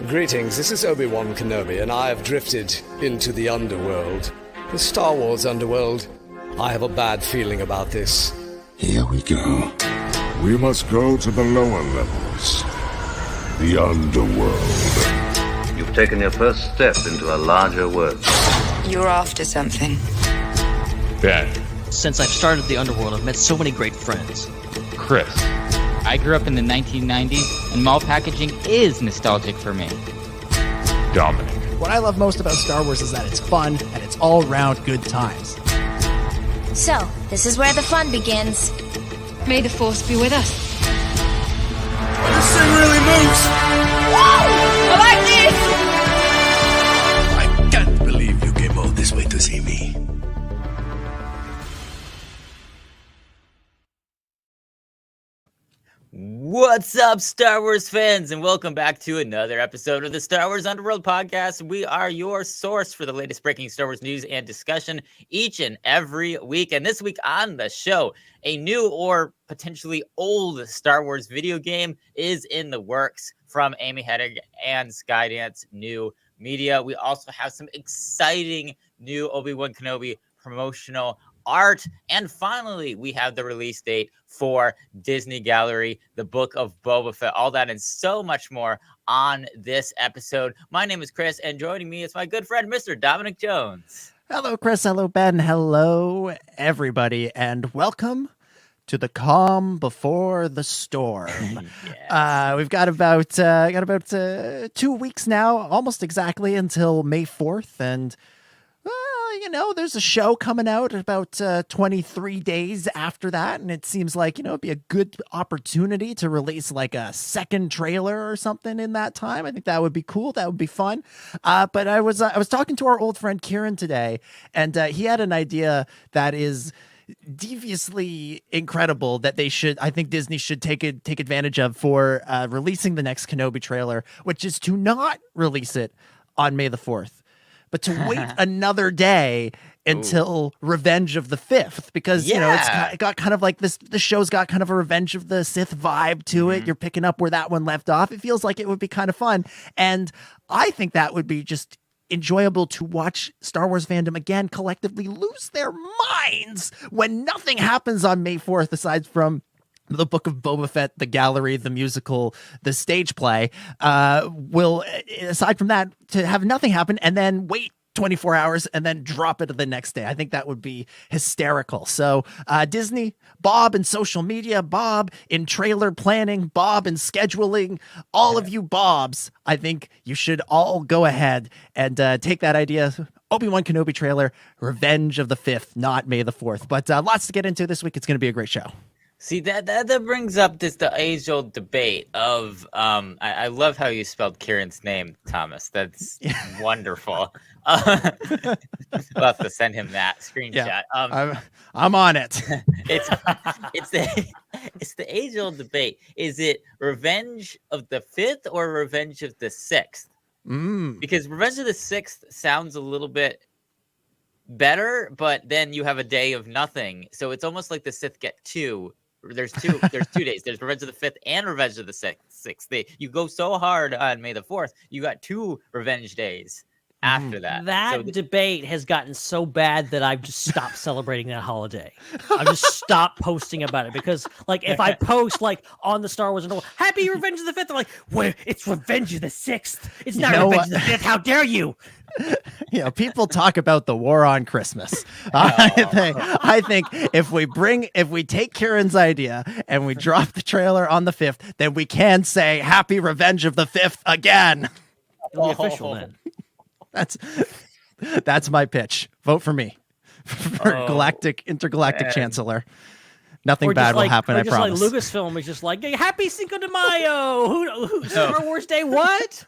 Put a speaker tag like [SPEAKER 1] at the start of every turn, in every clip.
[SPEAKER 1] Greetings, this is Obi-Wan Kenobi, and I have drifted into the underworld. The Star Wars underworld. I have a bad feeling about this.
[SPEAKER 2] Here we go. We must go to the lower levels. The underworld.
[SPEAKER 3] You've taken your first step into a larger world.
[SPEAKER 4] You're after something.
[SPEAKER 5] Ben.
[SPEAKER 6] Since I've started the underworld, I've met so many great friends.
[SPEAKER 5] Chris.
[SPEAKER 7] I grew up in the 1990s, and mall packaging is nostalgic for me.
[SPEAKER 5] Dominic.
[SPEAKER 8] What I love most about Star Wars is that it's fun, and it's all-round good times.
[SPEAKER 9] So, this is where the fun begins.
[SPEAKER 10] May the Force be with us.
[SPEAKER 2] This thing really moves!
[SPEAKER 10] Whoa! I like this!
[SPEAKER 2] I can't believe you came all this way to see me.
[SPEAKER 11] What's up, Star Wars fans, and welcome back to another episode of the Star Wars Underworld podcast. We are your source for the latest breaking Star Wars news and discussion each and every week. And this week on the show, a new or potentially old Star Wars video game is in the works from Amy Hennig and Skydance New Media. We also have some exciting new Obi-Wan Kenobi promotional art, and finally we have the release date for Disney Gallery, the Book of Boba Fett. All that and so much more on this episode. My name is Chris, and joining me is my good friend Mr. Dominic Jones.
[SPEAKER 8] Hello, Chris. Hello, Ben. Hello, everybody, and welcome to the calm before the storm.
[SPEAKER 11] Yes.
[SPEAKER 8] We've got about 2 weeks now, almost exactly, until May 4th, and there's a show coming out about 23 days after that, and it seems like, it'd be a good opportunity to release like a second trailer or something in that time. I think that would be cool. That would be fun. But I was talking to our old friend Kieran today, and he had an idea that is deviously incredible that I think Disney should take advantage of for releasing the next Kenobi trailer, which is to not release it on May the 4th. But to wait another day until Revenge of the 5th, because, it got kind of like this, the show's got kind of a Revenge of the Sith vibe to it. You're picking up where that one left off. It feels like it would be kind of fun. And I think that would be just enjoyable to watch Star Wars fandom again collectively lose their minds when nothing happens on May 4th aside from the Book of Boba Fett, the gallery, the musical, the stage play, will, aside from that, to have nothing happen and then wait 24 hours and then drop it the next day. I think that would be hysterical. So Disney, Bob in social media, Bob in trailer planning, Bob in scheduling, all of you Bobs, I think you should all go ahead and take that idea. Obi-Wan Kenobi trailer, Revenge of the 5th, not May the 4th. But lots to get into this week. It's going to be a great show.
[SPEAKER 11] See, that brings up the age-old debate of I love how you spelled Kieran's name, Thomas. That's wonderful. We'll have to send him that screenshot.
[SPEAKER 8] Yeah, I'm on it.
[SPEAKER 11] It's the age-old debate. Is it Revenge of the 5th or Revenge of the 6th? Because Revenge of the 6th sounds a little bit better, but then you have a day of nothing. So it's almost like the Sith get two. There's 2 days. There's Revenge of the 5th and Revenge of the 6th. You go so hard on May the 4th, you got 2 revenge days after that.
[SPEAKER 6] That debate has gotten so bad that I've just stopped celebrating that holiday. I've just stopped posting about it because, like, if I post like on the Star Wars and Happy Revenge of the 5th, they're like, "Wait, it's Revenge of the 6th. It's not Revenge of the 5th. How dare you?"
[SPEAKER 8] People talk about the war on Christmas. I think if we take Kieran's idea and we drop the trailer on the 5th, then we can say Happy Revenge of the 5th again.
[SPEAKER 6] It'll be official then.
[SPEAKER 8] That's my pitch. Vote for me for intergalactic chancellor. Nothing bad will happen, I promise.
[SPEAKER 6] Like Lucasfilm is just like, Happy Cinco de Mayo. Who Star Wars Day? What?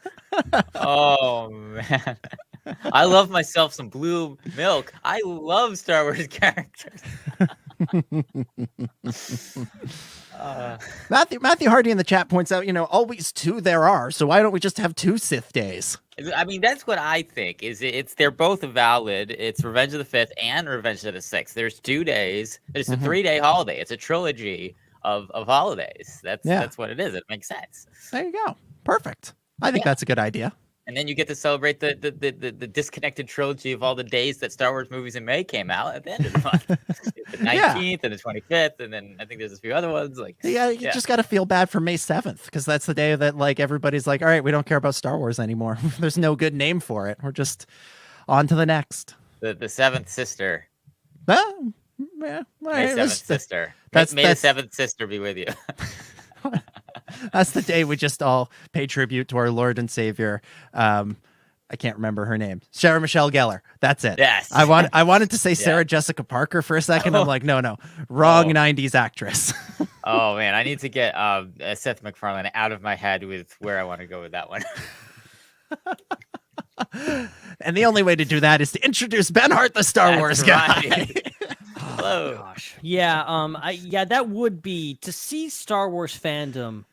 [SPEAKER 11] Oh man, I love myself some blue milk. I love Star Wars characters.
[SPEAKER 8] Matthew Hardy in the chat points out, always 2 there are. So why don't we just have 2 Sith days?
[SPEAKER 11] I mean, that's what I think. They're both valid. It's Revenge of the 5th and Revenge of the 6th. There's 2 days. It's a 3-day holiday. It's a trilogy of holidays. That's what it is. It makes sense.
[SPEAKER 8] There you go. Perfect. I think that's a good idea.
[SPEAKER 11] And then you get to celebrate the disconnected trilogy of all the days that Star Wars movies in May came out at the end of the month. The 19th and the 25th, and then I think there's a few other ones.
[SPEAKER 8] You just got to feel bad for May 7th, because that's the day that like everybody's like, all right, we don't care about Star Wars anymore. There's no good name for it. We're just on to the next.
[SPEAKER 11] The seventh sister.
[SPEAKER 8] Oh, yeah,
[SPEAKER 11] May seventh sister. May the seventh sister be with you.
[SPEAKER 8] That's the day we just all pay tribute to our Lord and Savior. I can't remember her name. Sarah Michelle Gellar. That's it.
[SPEAKER 11] Yes.
[SPEAKER 8] I wanted to say Sarah Jessica Parker for a second. I'm like, no, wrong 90s actress.
[SPEAKER 11] Oh man, I need to get Seth MacFarlane out of my head with where I want to go with that one.
[SPEAKER 8] And the only way to do that is to introduce Ben Hart, the Star Wars guy.
[SPEAKER 11] Hello.
[SPEAKER 6] Gosh. Yeah, that would be to see Star Wars fandom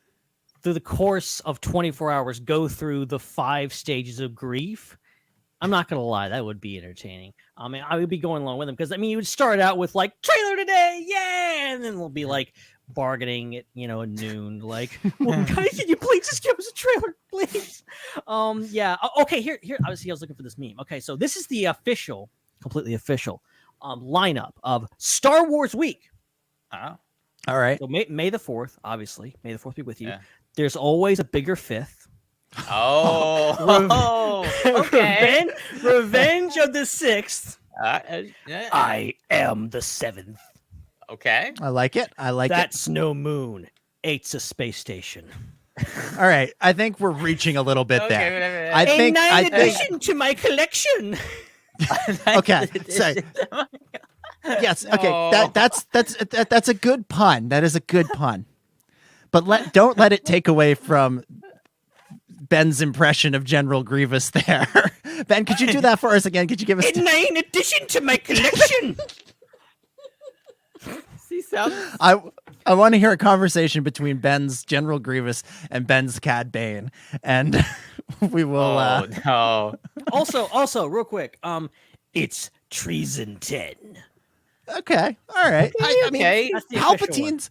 [SPEAKER 6] through the course of 24 hours go through the 5 stages of grief. I'm not gonna lie, that would be entertaining. I mean, I would be going along with them because I mean, you would start out with like trailer today, yeah, and then it'll be like bargaining at at noon, like, well, guys, can you please just give us a trailer, please? Okay, here. I was looking for this meme. Okay, so this is the completely official lineup of Star Wars Week.
[SPEAKER 8] All right.
[SPEAKER 6] So May the 4th, obviously. May the 4th be with you.
[SPEAKER 11] Yeah.
[SPEAKER 6] There's always a bigger 5th.
[SPEAKER 11] Okay.
[SPEAKER 6] Revenge of the 6th.
[SPEAKER 11] Yeah.
[SPEAKER 6] I am the 7th.
[SPEAKER 11] Okay.
[SPEAKER 8] I like it.
[SPEAKER 6] That's no moon. 8's a space station.
[SPEAKER 8] All right. I think we're reaching a little bit there.
[SPEAKER 11] Whatever.
[SPEAKER 8] I think
[SPEAKER 6] addition to my collection.
[SPEAKER 8] Okay. So, yes. Okay. That's a good pun. That is a good pun. But don't let it take away from Ben's impression of General Grievous there. Ben, could you do that for us again? Could you give us
[SPEAKER 6] in addition to my collection?
[SPEAKER 8] I want to hear a conversation between General Grievous and Ben's Cad Bane, and we will.
[SPEAKER 11] No.
[SPEAKER 6] Also, real quick, it's treason 10.
[SPEAKER 8] Okay, all right. I mean, Palpatine's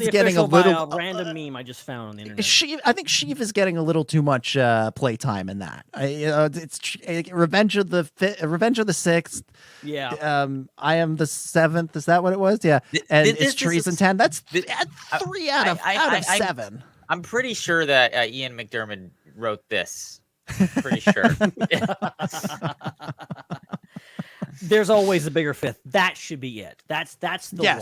[SPEAKER 8] getting a little
[SPEAKER 6] random meme I just found on the internet.
[SPEAKER 8] I think Sheev is getting a little too much playtime in that. It's Revenge of the 6th.
[SPEAKER 6] Yeah.
[SPEAKER 8] I am the 7th. Is that what it was? Yeah. And it's treason 10. That's 3 out of 7.
[SPEAKER 11] I'm pretty sure that Ian McDiarmid wrote this. Pretty sure.
[SPEAKER 6] There's always a bigger 5th. That should be it. That's the one.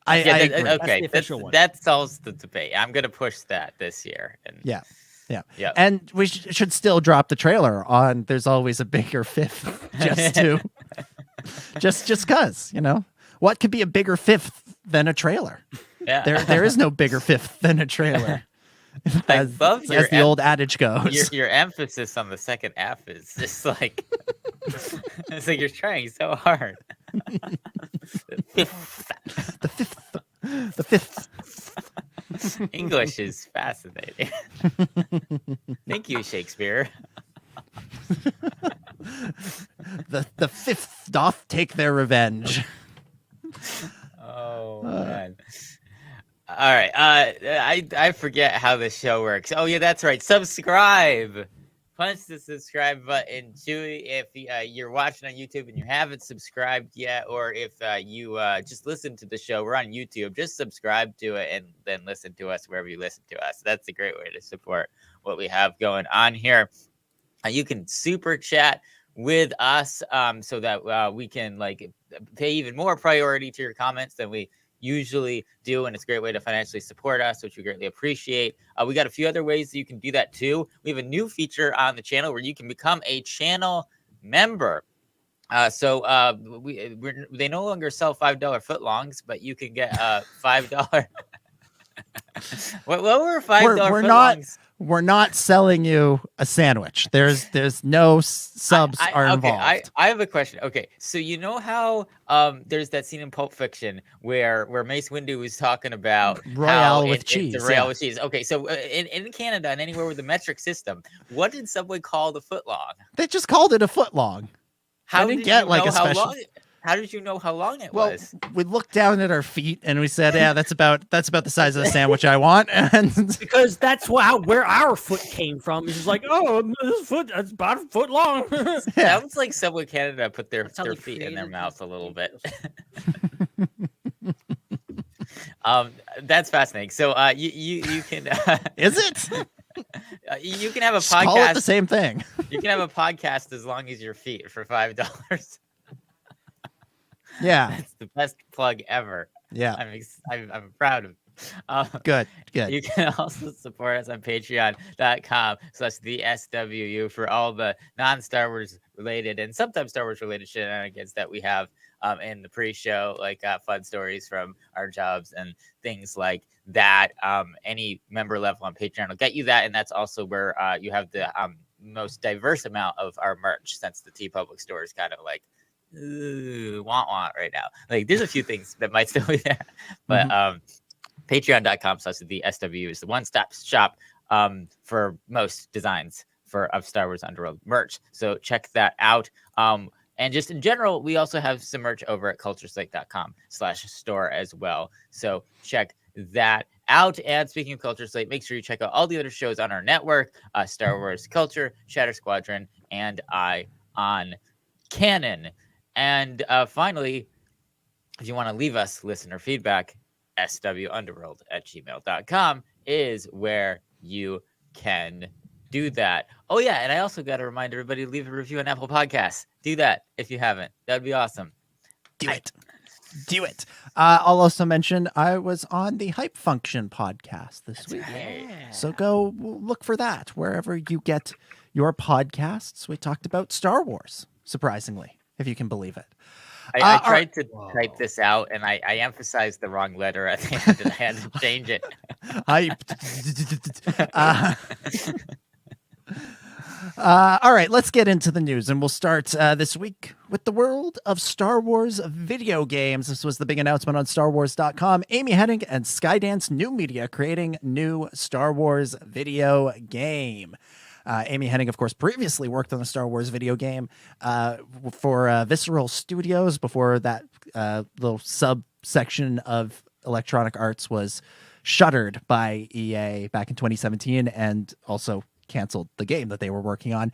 [SPEAKER 8] I agree.
[SPEAKER 11] Okay, that solves the debate. I'm gonna push that this year. And
[SPEAKER 8] yeah.
[SPEAKER 11] Yeah.
[SPEAKER 8] And we should still drop the trailer on There's Always a Bigger 5th just cause, what could be a bigger 5th than a trailer?
[SPEAKER 11] Yeah.
[SPEAKER 8] There is no bigger 5th than a trailer. As the old adage goes.
[SPEAKER 11] Your emphasis on the second F is just like it's like you're trying so hard.
[SPEAKER 8] The fifth.
[SPEAKER 11] English is fascinating. Thank you, Shakespeare.
[SPEAKER 8] The 5th doth take their revenge.
[SPEAKER 11] Oh man. All right. I forget how this show works. Oh yeah, that's right. Subscribe. Punch the subscribe button. Chewy, if you're watching on YouTube and you haven't subscribed yet, or if you just listen to the show, we're on YouTube. Just subscribe to it and then listen to us wherever you listen to us. That's a great way to support what we have going on here. You can super chat with us so that we can pay even more priority to your comments than we usually do, and it's a great way to financially support us, which we greatly appreciate. We got a few other ways that you can do that too. We have a new feature on the channel where you can become a channel member. They no longer sell $5 footlongs, but you can get $5. What were $5 footlongs?
[SPEAKER 8] We're not selling you a sandwich. There's no subs are involved.
[SPEAKER 11] I have a question. Okay, so you know how there's that scene in Pulp Fiction where Mace Windu was talking about
[SPEAKER 8] Royale with cheese.
[SPEAKER 11] The Royale with cheese. Okay, so in Canada and anywhere with a metric system, what did Subway call the footlong?
[SPEAKER 8] They just called it a footlong.
[SPEAKER 11] How
[SPEAKER 8] didn't
[SPEAKER 11] did
[SPEAKER 8] get
[SPEAKER 11] you
[SPEAKER 8] like
[SPEAKER 11] know
[SPEAKER 8] a special.
[SPEAKER 11] How long? How did you know how long it
[SPEAKER 8] Well,
[SPEAKER 11] was?
[SPEAKER 8] we looked down at our feet and we said, "Yeah, that's about the size of the sandwich I want." And
[SPEAKER 6] because that's where our foot came from. It's just like, oh, this foot that's about a foot long.
[SPEAKER 11] Sounds like Subway Canada put their
[SPEAKER 6] they
[SPEAKER 11] feet in their
[SPEAKER 6] created
[SPEAKER 11] mouth a little bit. That's fascinating. So you can
[SPEAKER 8] is it?
[SPEAKER 11] You can have a
[SPEAKER 8] Just
[SPEAKER 11] podcast.
[SPEAKER 8] call it the same thing.
[SPEAKER 11] You can have a podcast as long as your feet for $5.
[SPEAKER 8] Yeah,
[SPEAKER 11] It's the best plug ever.
[SPEAKER 8] yeah.
[SPEAKER 11] I'm proud of.
[SPEAKER 8] Good.
[SPEAKER 11] You can also support us on patreon.com/the SWU for all the non-Star Wars related and sometimes Star Wars related shenanigans that we have in the pre-show, like fun stories from our jobs and things like that. Any member level on Patreon will get you that, and that's also where you have the most diverse amount of our merch, since the TeePublic store is kind of like want right now. Like there's a few things that might still be there, but patreon.com/the SWU is the one-stop shop for most designs of Star Wars Underworld merch. So check that out. And just in general, we also have some merch over at cultureslate.com/store as well. So check that out. And speaking of Culture Slate, make sure you check out all the other shows on our network, Star Wars Culture, Shatter Squadron, and Eye on Canon. And finally, if you want to leave us listener feedback, swunderworld@gmail.com is where you can do that. Oh, yeah. And I also got to remind everybody to leave a review on Apple Podcasts. Do that if you haven't. That'd be awesome.
[SPEAKER 8] Do it. I'll also mention I was on the Hype Function podcast this week.
[SPEAKER 11] Right.
[SPEAKER 8] So go look for that wherever you get your podcasts. We talked about Star Wars, surprisingly, if you can believe it.
[SPEAKER 11] I tried to type this out, and I emphasized the wrong letter at the end, and I had to change it.
[SPEAKER 8] All right, let's get into the news, and we'll start this week with the world of Star Wars video games. This was the big announcement on StarWars.com. Amy Hennig and Skydance New Media creating new Star Wars video game. Amy Hennig, of course, previously worked on a Star Wars video game for Visceral Studios before that little subsection of Electronic Arts was shuttered by EA back in 2017 and also canceled the game that they were working on.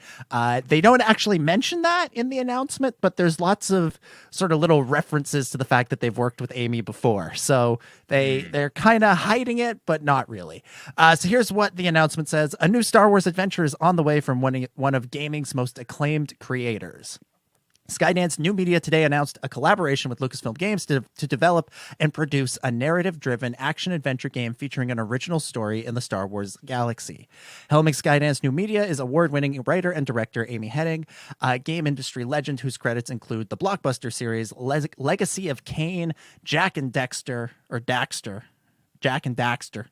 [SPEAKER 8] They don't actually mention that in the announcement, but there's lots of sort of little references to the fact that they've worked with Amy before. So they're kind of hiding it, but not really. So here's what the announcement says. A new Star Wars adventure is on the way from one of gaming's most acclaimed creators. Skydance New Media today announced a collaboration with Lucasfilm Games to develop and produce a narrative-driven action-adventure game featuring an original story in the Star Wars galaxy. Helming Skydance New Media is award-winning writer and director Amy Hennig, a game industry legend whose credits include the blockbuster series Legacy of Kain, Jack and Daxter.
[SPEAKER 11] Dexter.
[SPEAKER 8] Jester.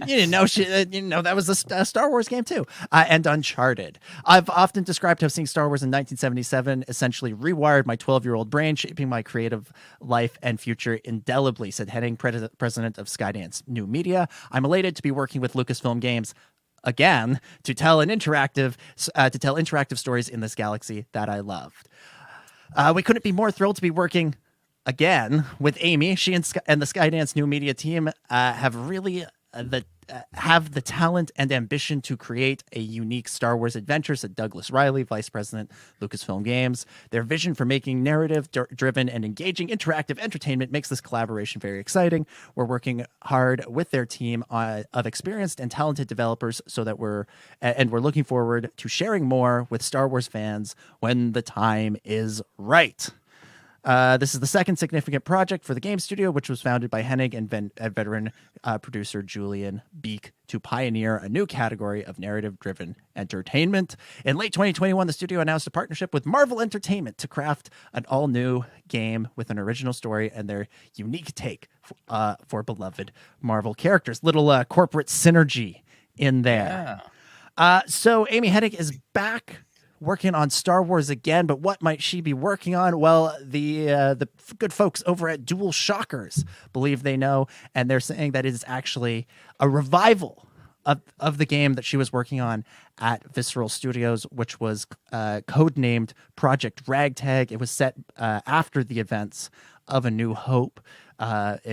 [SPEAKER 8] You didn't know that was a Star Wars game too. And Uncharted. I've often described how seeing Star Wars in 1977 essentially rewired my 12-year-old brain, shaping my creative life and future indelibly, said Hennig, president of Skydance New Media. I'm elated to be working with Lucasfilm Games again to tell interactive stories in this galaxy that I loved. We couldn't be more thrilled to be working again with Amy. She and the Skydance New Media team have really have the talent and ambition to create a unique Star Wars adventure, said Douglas Riley, vice president, Lucasfilm Games. Their vision for making narrative-driven and engaging interactive entertainment makes this collaboration very exciting. We're working hard with their team of experienced and talented developers we're looking forward to sharing more with Star Wars fans when the time is right. This is the second significant project for the game studio, which was founded by Hennig and veteran producer Julian Beek to pioneer a new category of narrative-driven entertainment. In late 2021, the studio announced a partnership with Marvel Entertainment to craft an all-new game with an original story and their unique take for beloved Marvel characters. Little corporate synergy in there.
[SPEAKER 11] Yeah.
[SPEAKER 8] So Amy Hennig is back working on Star Wars again, but what might she be working on? Well, the good folks over at Dual Shockers believe they know, and they're saying that it is actually a revival of the game that she was working on at Visceral Studios, which was codenamed Project Ragtag. It was set after the events of A New Hope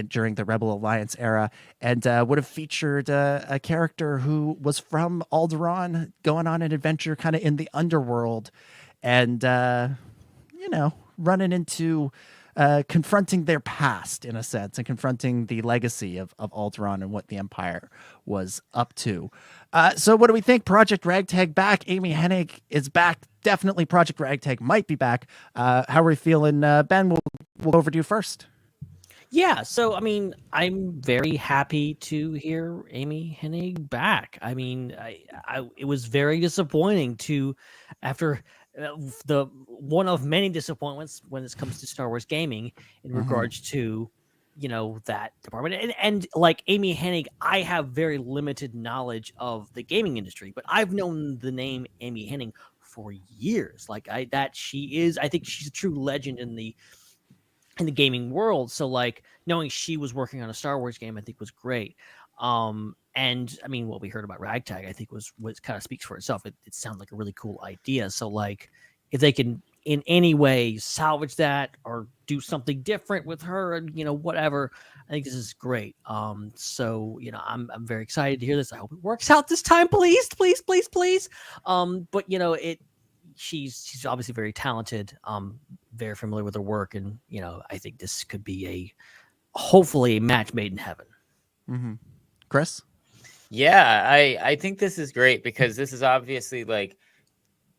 [SPEAKER 8] during the Rebel Alliance era, and would have featured a character who was from Alderaan going on an adventure kind of in the underworld, and running into confronting their past in a sense, and confronting the legacy of Alderaan and what the Empire was up to. So what do we think? Project Ragtag back. Amy Hennig is back. Definitely Project Ragtag might be back. How are we feeling? Ben, we'll go over to you first.
[SPEAKER 6] Yeah, so I mean, I'm very happy to hear Amy Hennig back. I mean, it was very disappointing after the one of many disappointments when it comes to Star Wars gaming in regards to, that department. And like Amy Hennig, I have very limited knowledge of the gaming industry, but I've known the name Amy Hennig for years. I think she's a true legend in the gaming world. So like knowing she was working on a Star Wars game, I think was great. And I mean, what we heard about Ragtag, I think was kind of speaks for itself. It sounds like a really cool idea. So like if they can in any way salvage that or do something different with her and, whatever, I think this is great. So, I'm very excited to hear this. I hope it works out this time, please, please, please, please. But she's obviously very talented, very familiar with her work, and I think this could be hopefully a match made in heaven.
[SPEAKER 8] Mm-hmm. Chris?
[SPEAKER 11] Yeah, I think this is great because this is obviously like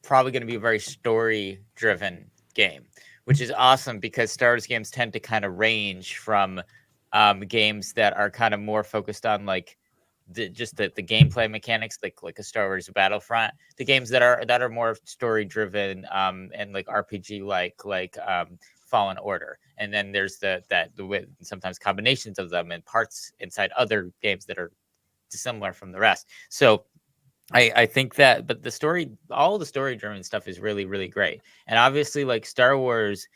[SPEAKER 11] probably going to be a very story driven game, which is awesome because Star Wars games tend to kind of range from games that are kind of more focused on like the gameplay mechanics, like a Star Wars Battlefront, the games that are more story driven and like RPG like Fallen Order, and then there's the sometimes combinations of them and parts inside other games that are dissimilar from the rest. So I think that, but all the story driven stuff is really, really great. And obviously like Star Wars,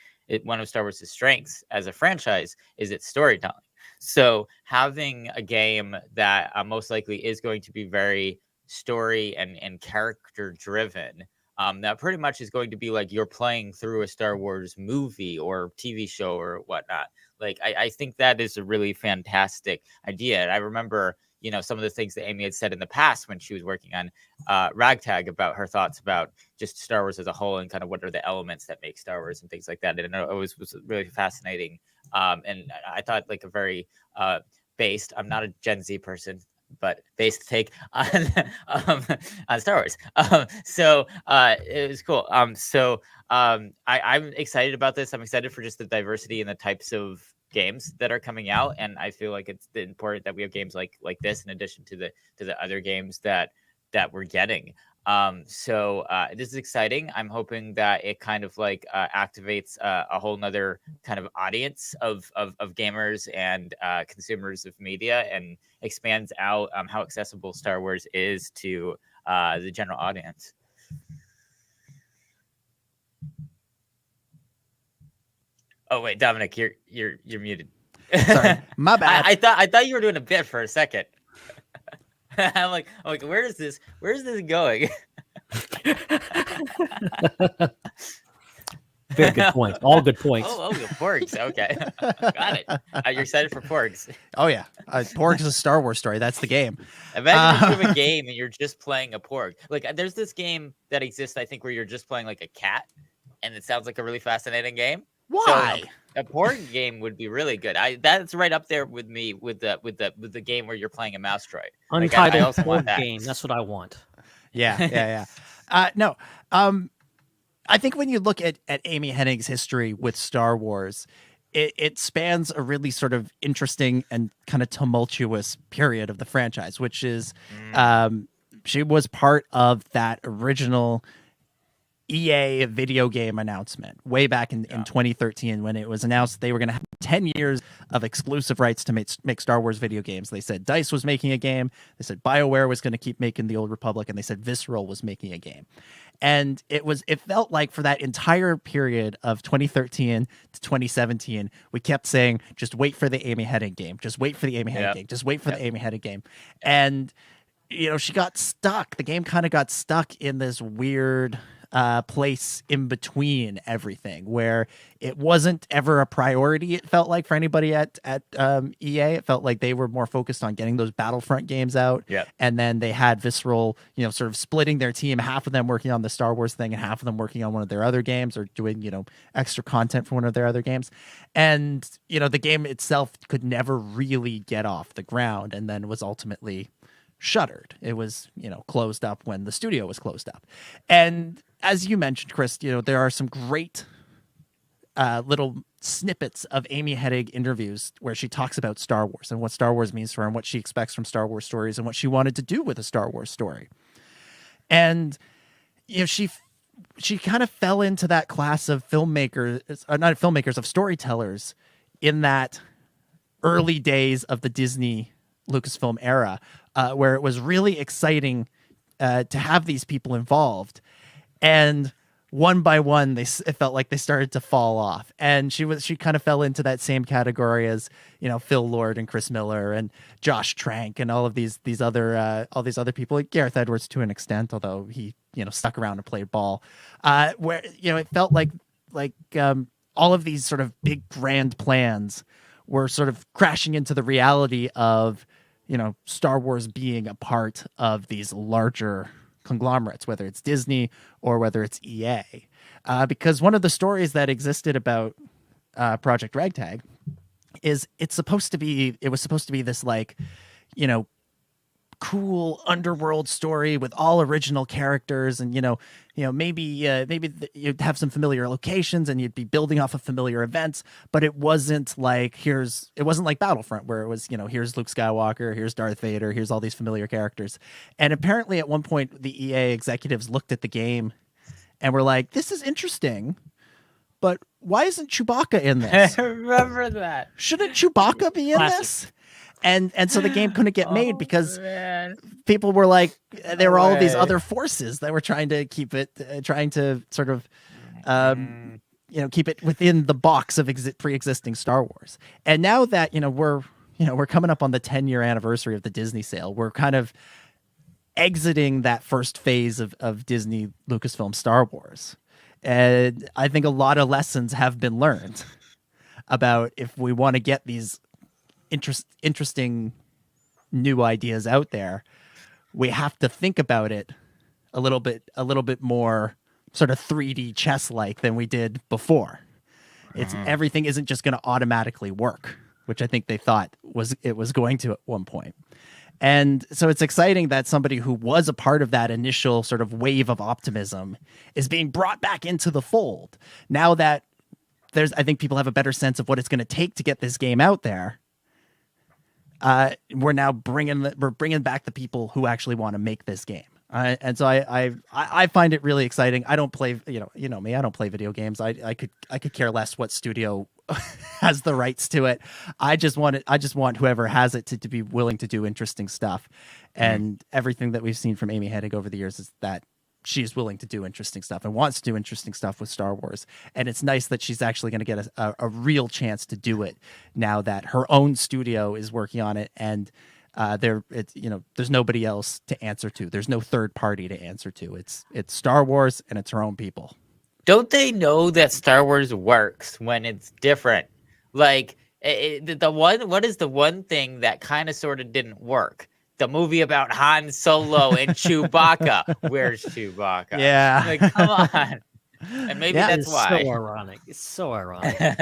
[SPEAKER 11] one of Star Wars' strengths as a franchise is its storytelling. So having a game that most likely is going to be very story and character driven, that pretty much is going to be like you're playing through a Star Wars movie or TV show or whatnot. Like, I think that is a really fantastic idea. And I remember, some of the things that Amy had said in the past when she was working on Ragtag about her thoughts about just Star Wars as a whole and kind of what are the elements that make Star Wars and things like that. And it was really fascinating. And I thought like a very based, I'm not a Gen Z person, but based take on Star Wars. So it was cool. I'm excited about this. I'm excited for just the diversity and the types of games that are coming out, and I feel like it's important that we have games like this in addition to the other games that we're getting. So this is exciting. I'm hoping that it kind of like activates a whole nother kind of audience of gamers and consumers of media, and expands out how accessible Star Wars is to the general audience. Oh wait, Dominic, you're muted.
[SPEAKER 8] Sorry, my bad.
[SPEAKER 11] I thought you were doing a bit for a second. I'm like, where is this going?
[SPEAKER 6] Very good point. All good points.
[SPEAKER 11] Oh, the Porgs. Okay, got it. You're excited for Porgs.
[SPEAKER 8] Oh yeah, Porgs is a Star Wars story. That's the game.
[SPEAKER 11] Imagine if you have a game and you're just playing a Porg. Like, there's this game that exists, I think, where you're just playing like a cat, and it sounds like a really fascinating game.
[SPEAKER 8] Why?
[SPEAKER 11] So a Porg game would be really good. That's right up there with me with the game where you're playing a mouse droid.
[SPEAKER 6] Untitled
[SPEAKER 11] I also want
[SPEAKER 6] Porg
[SPEAKER 11] that
[SPEAKER 6] game. That's what I want.
[SPEAKER 8] Yeah. No. I think when you look at Amy Hennig's history with Star Wars, it spans a really sort of interesting and kind of tumultuous period of the franchise, which is she was part of that original EA video game announcement way back in 2013 when it was announced they were going to have 10 years of exclusive rights to make Star Wars video games. They said DICE was making a game. They said BioWare was going to keep making The Old Republic, and they said Visceral was making a game. And it felt like for that entire period of 2013 to 2017, we kept saying, just wait for the Amy Hennig game. Just wait for the Amy Hennig game. Just wait for the Amy Hennig game. And she got stuck. The game kind of got stuck in this weird place in between everything, where it wasn't ever a priority. It felt like for anybody at EA, it felt like they were more focused on getting those Battlefront games out.
[SPEAKER 11] Yeah.
[SPEAKER 8] And then they had Visceral, sort of splitting their team, half of them working on the Star Wars thing and half of them working on one of their other games or doing, extra content for one of their other games. And, the game itself could never really get off the ground and then was ultimately shuttered. It was, closed up when the studio was closed up. And as you mentioned, Chris, there are some great little snippets of Amy Hennig interviews where she talks about Star Wars and what Star Wars means to her and what she expects from Star Wars stories and what she wanted to do with a Star Wars story. And, she kind of fell into that class of filmmakers, not filmmakers, of storytellers in that early days of the Disney Lucasfilm era, where it was really exciting to have these people involved. And one by one, it felt like they started to fall off. And she kind of fell into that same category as, Phil Lord and Chris Miller and Josh Trank and all of these other people, like Gareth Edwards to an extent, although he, stuck around and played ball, where, it felt like all of these sort of big grand plans were sort of crashing into the reality of, Star Wars being a part of these larger conglomerates, whether it's Disney or whether it's EA. Because one of the stories that existed about Project Ragtag is it was supposed to be this like, cool underworld story with all original characters, and maybe you'd have some familiar locations and you'd be building off of familiar events, but it wasn't like Battlefront where it was, here's Luke Skywalker, here's Darth Vader, here's all these familiar characters. And apparently at one point the EA executives looked at the game and were like, this is interesting, but why isn't Chewbacca in this?
[SPEAKER 11] I remember that.
[SPEAKER 8] Shouldn't Chewbacca be in this? And so the game couldn't get made because people were like, there were all of these other forces that were trying to keep it, trying to sort of, keep it within the box of pre-existing Star Wars. And now that, we're coming up on the 10-year anniversary of the Disney sale, we're kind of exiting that first phase of Disney Lucasfilm Star Wars. And I think a lot of lessons have been learned about if we want to get these interesting new ideas out there, we have to think about it a little bit more sort of 3D chess-like than we did before. Everything isn't just going to automatically work, which I think they thought it was going to at one point. And so it's exciting that somebody who was a part of that initial sort of wave of optimism is being brought back into the fold. Now that I think people have a better sense of what it's going to take to get this game out there. We're now bringing back the people who actually want to make this game, and so I find it really exciting. I don't play, me. I don't play video games. I could care less what studio has the rights to it. I just want whoever has it to be willing to do interesting stuff, and everything that we've seen from Amy Hennig over the years is that she's willing to do interesting stuff and wants to do interesting stuff with Star Wars. And it's nice that she's actually going to get a real chance to do it now that her own studio is working on it. And there's nobody else to answer to. There's no third party to answer to. It's Star Wars and it's her own people.
[SPEAKER 11] Don't they know that Star Wars works when it's different? Like what is the one thing that kind of sort of didn't work? The movie about Han Solo and Chewbacca. Where's Chewbacca?
[SPEAKER 8] Yeah.
[SPEAKER 11] Like, come on. And maybe that's why.
[SPEAKER 6] It's so ironic. It's so ironic.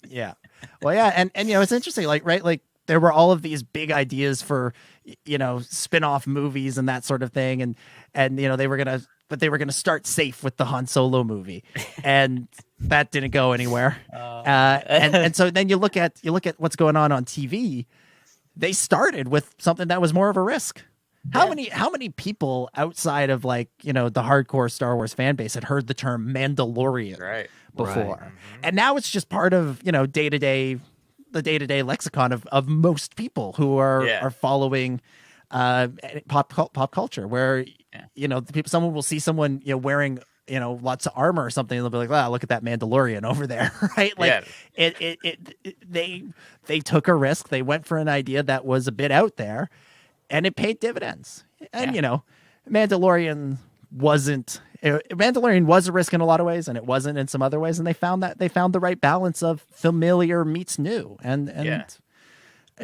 [SPEAKER 8] Yeah. Well, yeah. And it's interesting, like there were all of these big ideas for, spin-off movies and that sort of thing. And they were going to start safe with the Han Solo movie. And that didn't go anywhere. And so then you look at what's going on TV. They started with something that was more of a risk. How many people outside of the hardcore Star Wars fan base had heard the term Mandalorian before? Right. And now it's just part of, the day-to-day lexicon of most people who are following pop culture, where someone will see someone wearing lots of armor or something, and they'll be like, wow, look at that Mandalorian over there, right? They took a risk. They went for an idea that was a bit out there, and it paid dividends. And Mandalorian was a risk in a lot of ways, and it wasn't in some other ways. And they found the right balance of familiar meets new, and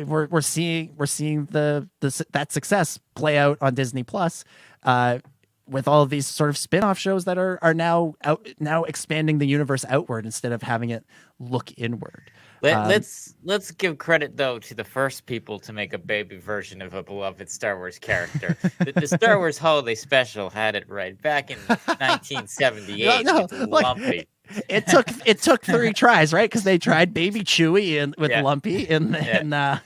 [SPEAKER 8] we're seeing that success play out on Disney Plus, with all of these sort of spin-off shows that are now expanding the universe outward instead of having it look inward.
[SPEAKER 11] Let's give credit though to the first people to make a baby version of a beloved Star Wars character. the Star Wars Holiday Special had it right back in 1978. Lumpy.
[SPEAKER 8] It took 3 tries, right? Because they tried Baby Chewie with Lumpy in the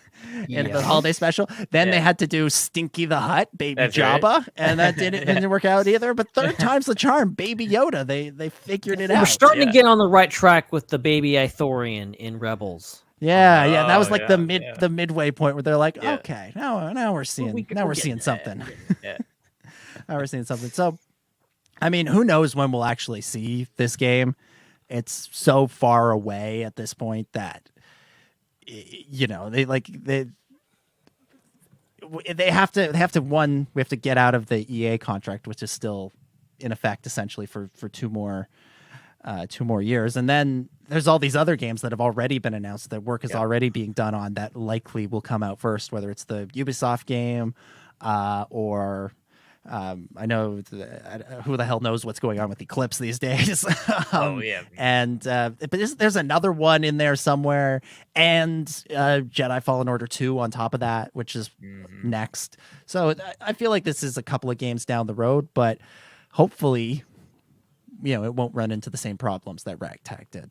[SPEAKER 8] Holiday Special. Then they had to do Stinky the Hutt, Baby Jabba, right. And that didn't work out either. But third time's the charm, Baby Yoda. They figured it out.
[SPEAKER 6] We're starting to get on the right track with the Baby Ithorian in Rebels.
[SPEAKER 8] Yeah, that was like the midway point where they're like, okay, now we're seeing something.
[SPEAKER 11] Yeah.
[SPEAKER 8] Now we're seeing something. So, I mean, who knows when we'll actually see this game? It's so far away at this point that they have to we have to get out of the EA contract, which is still in effect essentially for 2 more years, and then there's all these other games that have already been announced that work is already being done on that likely will come out first, whether it's the Ubisoft game or I know who the hell knows what's going on with Eclipse these days. And but there's another one in there somewhere, and Jedi Fallen Order 2 on top of that, which is next. So I feel like this is a couple of games down the road, but hopefully, it won't run into the same problems that Ragtag did.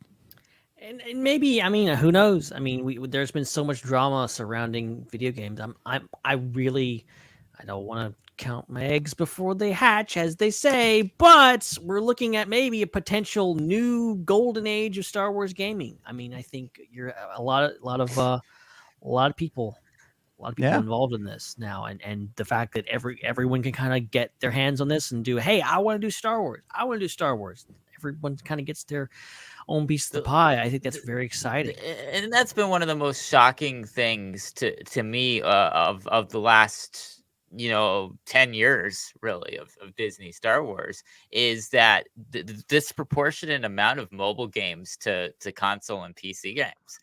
[SPEAKER 6] And maybe, I mean, who knows? I mean, there's been so much drama surrounding video games. I don't want to count my eggs before they hatch, as they say, but we're looking at maybe a potential new golden age of Star Wars gaming. I mean, I think you're a lot of people involved in this now, and the fact that everyone can kind of get their hands on this and do, hey, I want to do Star Wars. Everyone kind of gets their own piece of the pie. I think that's very exciting,
[SPEAKER 11] and that's been one of the most shocking things to me of the last 10 years really of Disney Star Wars, is that the disproportionate amount of mobile games to console and PC games.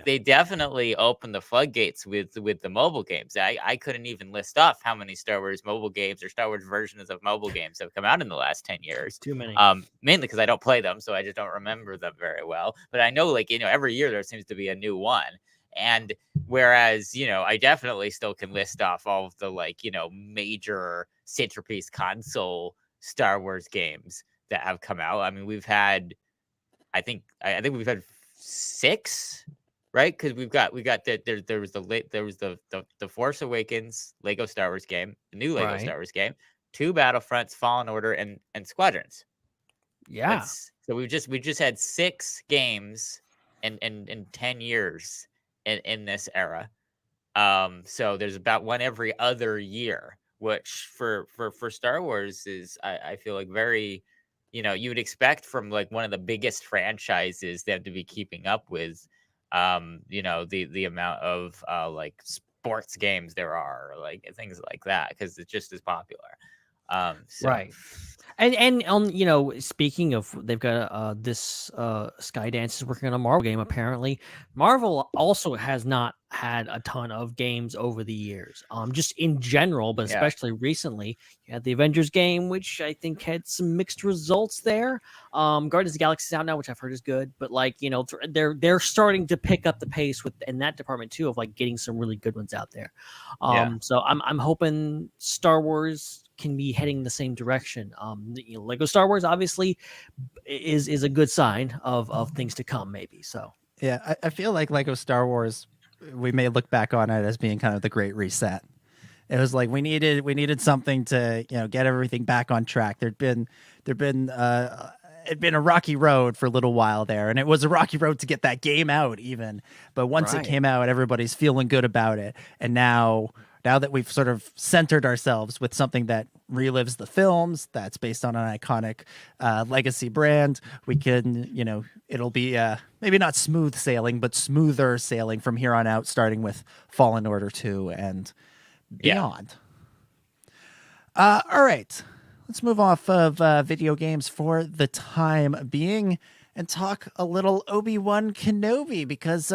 [SPEAKER 11] They definitely opened the floodgates with the mobile games. I couldn't even list off how many Star Wars mobile games or Star Wars versions of mobile games have come out in the last 10 years.
[SPEAKER 6] Too many.
[SPEAKER 11] Mainly because I don't play them, so I just don't remember them very well. But I know, every year there seems to be a new one. And whereas, I definitely still can list off all of the major centerpiece console Star Wars games that have come out. I mean, we've had, I think we've had 6, right? Because there was the Force Awakens Lego Star Wars game, the new Lego Star Wars game, 2 Battlefronts, Fallen Order, and Squadrons.
[SPEAKER 6] Yeah.
[SPEAKER 11] So we just had 6 games in 10 years. In this era, so there's about one every other year, which for Star Wars is I feel like very, you would expect from one of the biggest franchises them to be keeping up with, the amount of sports games there are, things like that, because it's just as popular.
[SPEAKER 6] Right. And speaking of, they've got this Skydance is working on a Marvel game. Apparently, Marvel also has not had a ton of games over the years. Just in general, but especially recently, you had the Avengers game, which I think had some mixed results there. Guardians of the Galaxy is out now, which I've heard is good, but they're starting to pick up the pace in that department too, of getting some really good ones out there. So I'm hoping Star Wars can be heading the same direction. Lego Star Wars obviously is a good sign of things to come, maybe. So
[SPEAKER 8] yeah, I feel like Lego Star Wars, we may look back on it as being kind of the great reset. It was like we needed something to get everything back on track. It'd been a rocky road for a little while there, and it was a rocky road to get that game out even. But once it came out, everybody's feeling good about it, and now that we've sort of centered ourselves with something that relives the films, that's based on an iconic legacy brand, we can, it'll be maybe not smooth sailing, but smoother sailing from here on out, starting with Fallen Order 2 and beyond. All right. Let's move off of video games for the time being and talk a little Obi-Wan Kenobi, because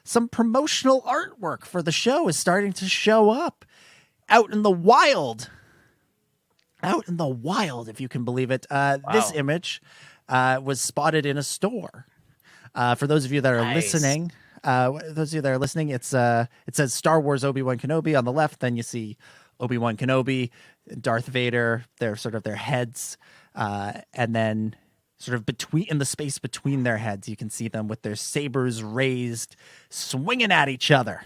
[SPEAKER 8] some promotional artwork for the show is starting to show up out in the wild. Out in the wild, if you can believe it. This image was spotted in a store. For those of you that are listening, it says Star Wars Obi-Wan Kenobi on the left. Then you see Obi-Wan Kenobi, Darth Vader. They're sort of their heads, and then sort of in the space between their heads, you can see them with their sabers raised, swinging at each other.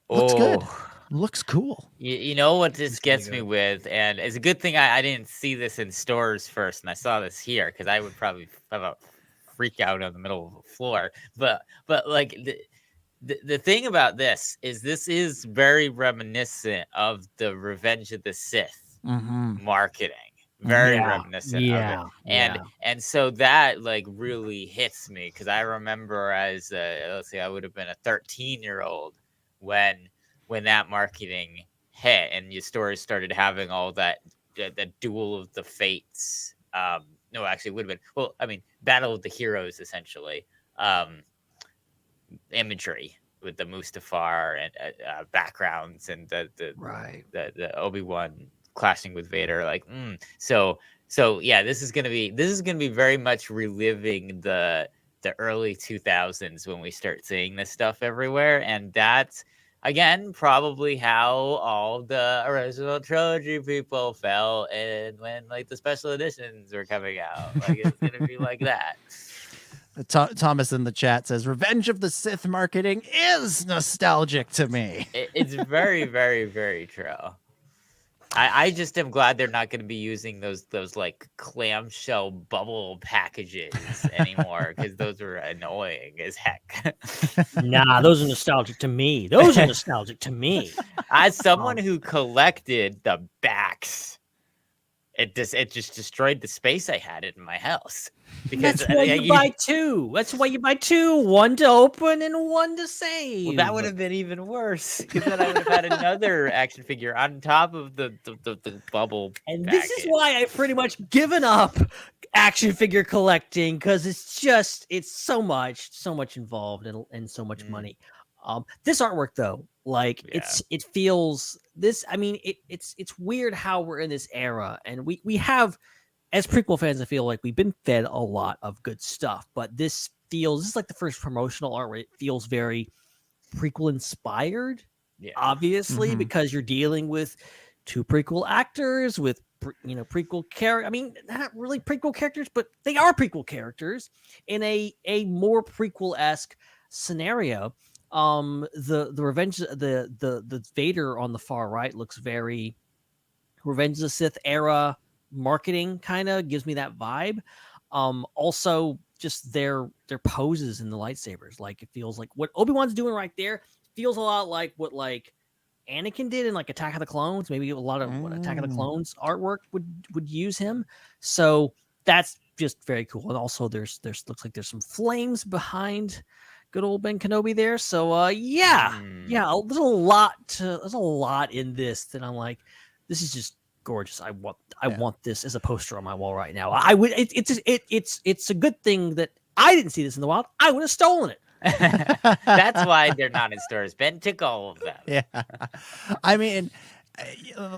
[SPEAKER 8] Looks good. Looks cool.
[SPEAKER 11] You know what this gets me with, and it's a good thing I didn't see this in stores first, and I saw this here, because I would probably have a freak out on the middle of the floor. But like the thing about this is very reminiscent of the Revenge of the Sith marketing. Very reminiscent of it. And so that like really hits me, because I remember as I would have been a 13-year-old when that marketing hit and your stories started having all that duel of the fates. No, actually it would have been Battle of the Heroes, essentially. Imagery with the Mustafar and backgrounds and the Obi-Wan clashing with Vader, so yeah, this is gonna be very much reliving the early 2000s when we start seeing this stuff everywhere, and that's again probably how all the original trilogy people felt, and when like the special editions were coming out, like it's gonna be like that.
[SPEAKER 8] Thomas in the chat says Revenge of the Sith marketing is nostalgic to me.
[SPEAKER 11] It's very, very, very true. I just am glad they're not going to be using those like clamshell bubble packages anymore, because those were annoying as heck.
[SPEAKER 6] Nah, those are nostalgic to me. As
[SPEAKER 11] someone who collected the backs, it just destroyed the space I had in my house. Because
[SPEAKER 6] that's why you buy two. That's why you buy two. One to open and one to save.
[SPEAKER 11] Well, that would have been even worse, because then I would have had another action figure on top of the bubble.
[SPEAKER 6] And this is why I've pretty much given up action figure collecting, because it's so much involved and so much money. This artwork though, it feels this. I mean, it's weird how we're in this era, and we have. As prequel fans, I feel like we've been fed a lot of good stuff, but this is like the first promotional art where it feels very prequel inspired, obviously, because you're dealing with two prequel actors with, prequel characters. I mean, not really prequel characters, but they are prequel characters in a more prequel-esque scenario. The Revenge, the Vader on the far right looks very Revenge of the Sith era marketing, kind of gives me that vibe. Also just their poses in the lightsabers, like it feels like what Obi-Wan's doing right there feels a lot like what like Anakin did in like Attack of the Clones. Maybe a lot of what Attack of the Clones artwork would use him. So that's just very cool. And also there's looks like there's some flames behind good old Ben Kenobi there. So there's a lot in this that I'm like, this is just gorgeous. I want this as a poster on my wall right now. I would. It's a good thing that I didn't see this in the wild. I would have stolen it.
[SPEAKER 11] That's why they're not in stores. Ben took all of them.
[SPEAKER 8] Yeah, I mean,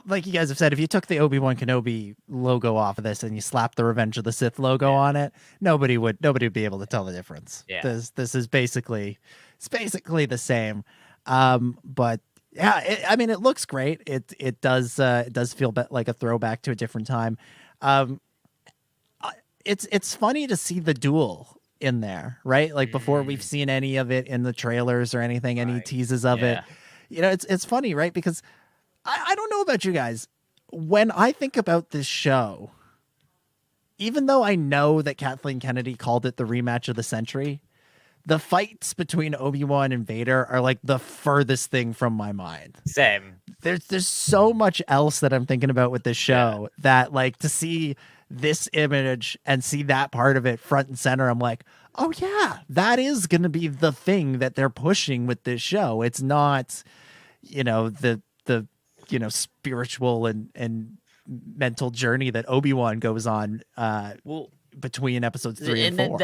[SPEAKER 8] like you guys have said, if you took the Obi-Wan Kenobi logo off of this and you slapped the Revenge of the Sith logo on it, nobody would be able to tell the difference.
[SPEAKER 11] Yeah.
[SPEAKER 8] This is basically the same. But yeah, it looks great. It does feel like a throwback to a different time. It's funny to see the duel in there, right? Like before we've seen any of it in the trailers or anything, any teases of it. It's funny, right? Because I don't know about you guys. When I think about this show, even though I know that Kathleen Kennedy called it the rematch of the century, the fights between Obi-Wan and Vader are like the furthest thing from my mind.
[SPEAKER 11] Same.
[SPEAKER 8] There's so much else that I'm thinking about with this show that, like, to see this image and see that part of it front and center, I'm like, oh yeah, that is going to be the thing that they're pushing with this show. It's not the spiritual and mental journey that Obi-Wan goes on between episodes 3 and 4.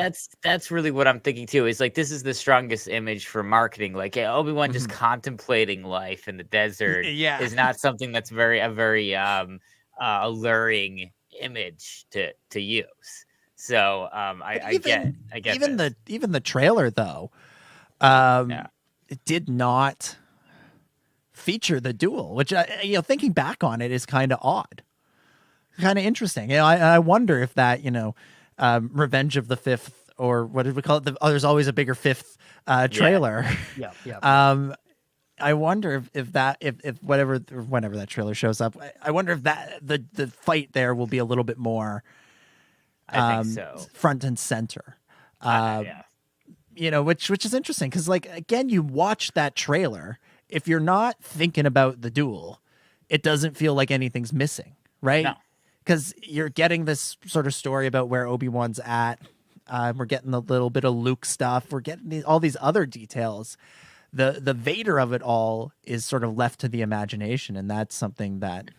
[SPEAKER 11] That's really what I'm thinking too. Is like this is the strongest image for marketing. Like Obi-Wan just contemplating life in the desert is not something that's very alluring image to use. So I get
[SPEAKER 8] even the trailer though it did not feature the duel, which thinking back on it is kind of odd, kind of interesting. I wonder if that Revenge of the Fifth, or what did we call it? There's always a bigger fifth trailer.
[SPEAKER 6] Yeah.
[SPEAKER 8] I wonder if whenever that trailer shows up, I wonder if that the fight there will be a little bit more
[SPEAKER 11] I think so.
[SPEAKER 8] Front and center. Which is interesting because, like, again, you watch that trailer. If you're not thinking about the duel, it doesn't feel like anything's missing, right?
[SPEAKER 11] No.
[SPEAKER 8] Because you're getting this sort of story about where Obi-Wan's at. We're getting a little bit of Luke stuff. We're getting all these other details. The Vader of it all is sort of left to the imagination, and that's something that,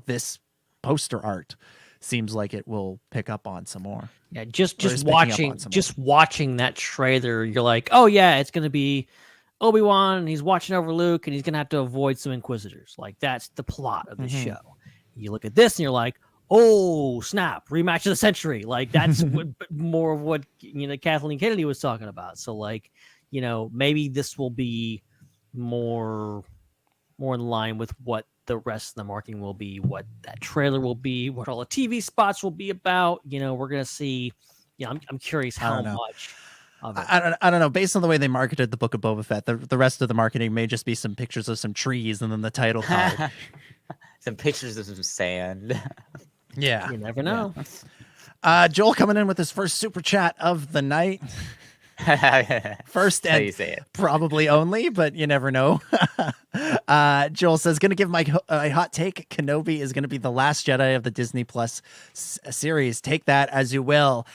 [SPEAKER 8] this poster art seems like it will pick up on some more.
[SPEAKER 6] Yeah, just watching that trailer, you're like, oh yeah, it's gonna be Obi-Wan, and he's watching over Luke, and he's gonna have to avoid some Inquisitors. Like, that's the plot of the show. You look at this, and you're like, oh snap, rematch of the century. Like, that's more of what Kathleen Kennedy was talking about. So, like, maybe this will be more in line with what the rest of the marketing will be, what that trailer will be, what all the TV spots will be about. We're gonna see. I'm curious how much.
[SPEAKER 8] I don't know. Based on the way they marketed the Book of Boba Fett, the rest of the marketing may just be some pictures of some trees and then the title card.
[SPEAKER 11] Some pictures of some sand.
[SPEAKER 8] Yeah,
[SPEAKER 6] you never know.
[SPEAKER 8] Yeah. Joel coming in with his first super chat of the night. First and probably only, but you never know. Joel says, gonna give my hot take. Kenobi is gonna be the last Jedi of the Disney Plus series. Take that as you will.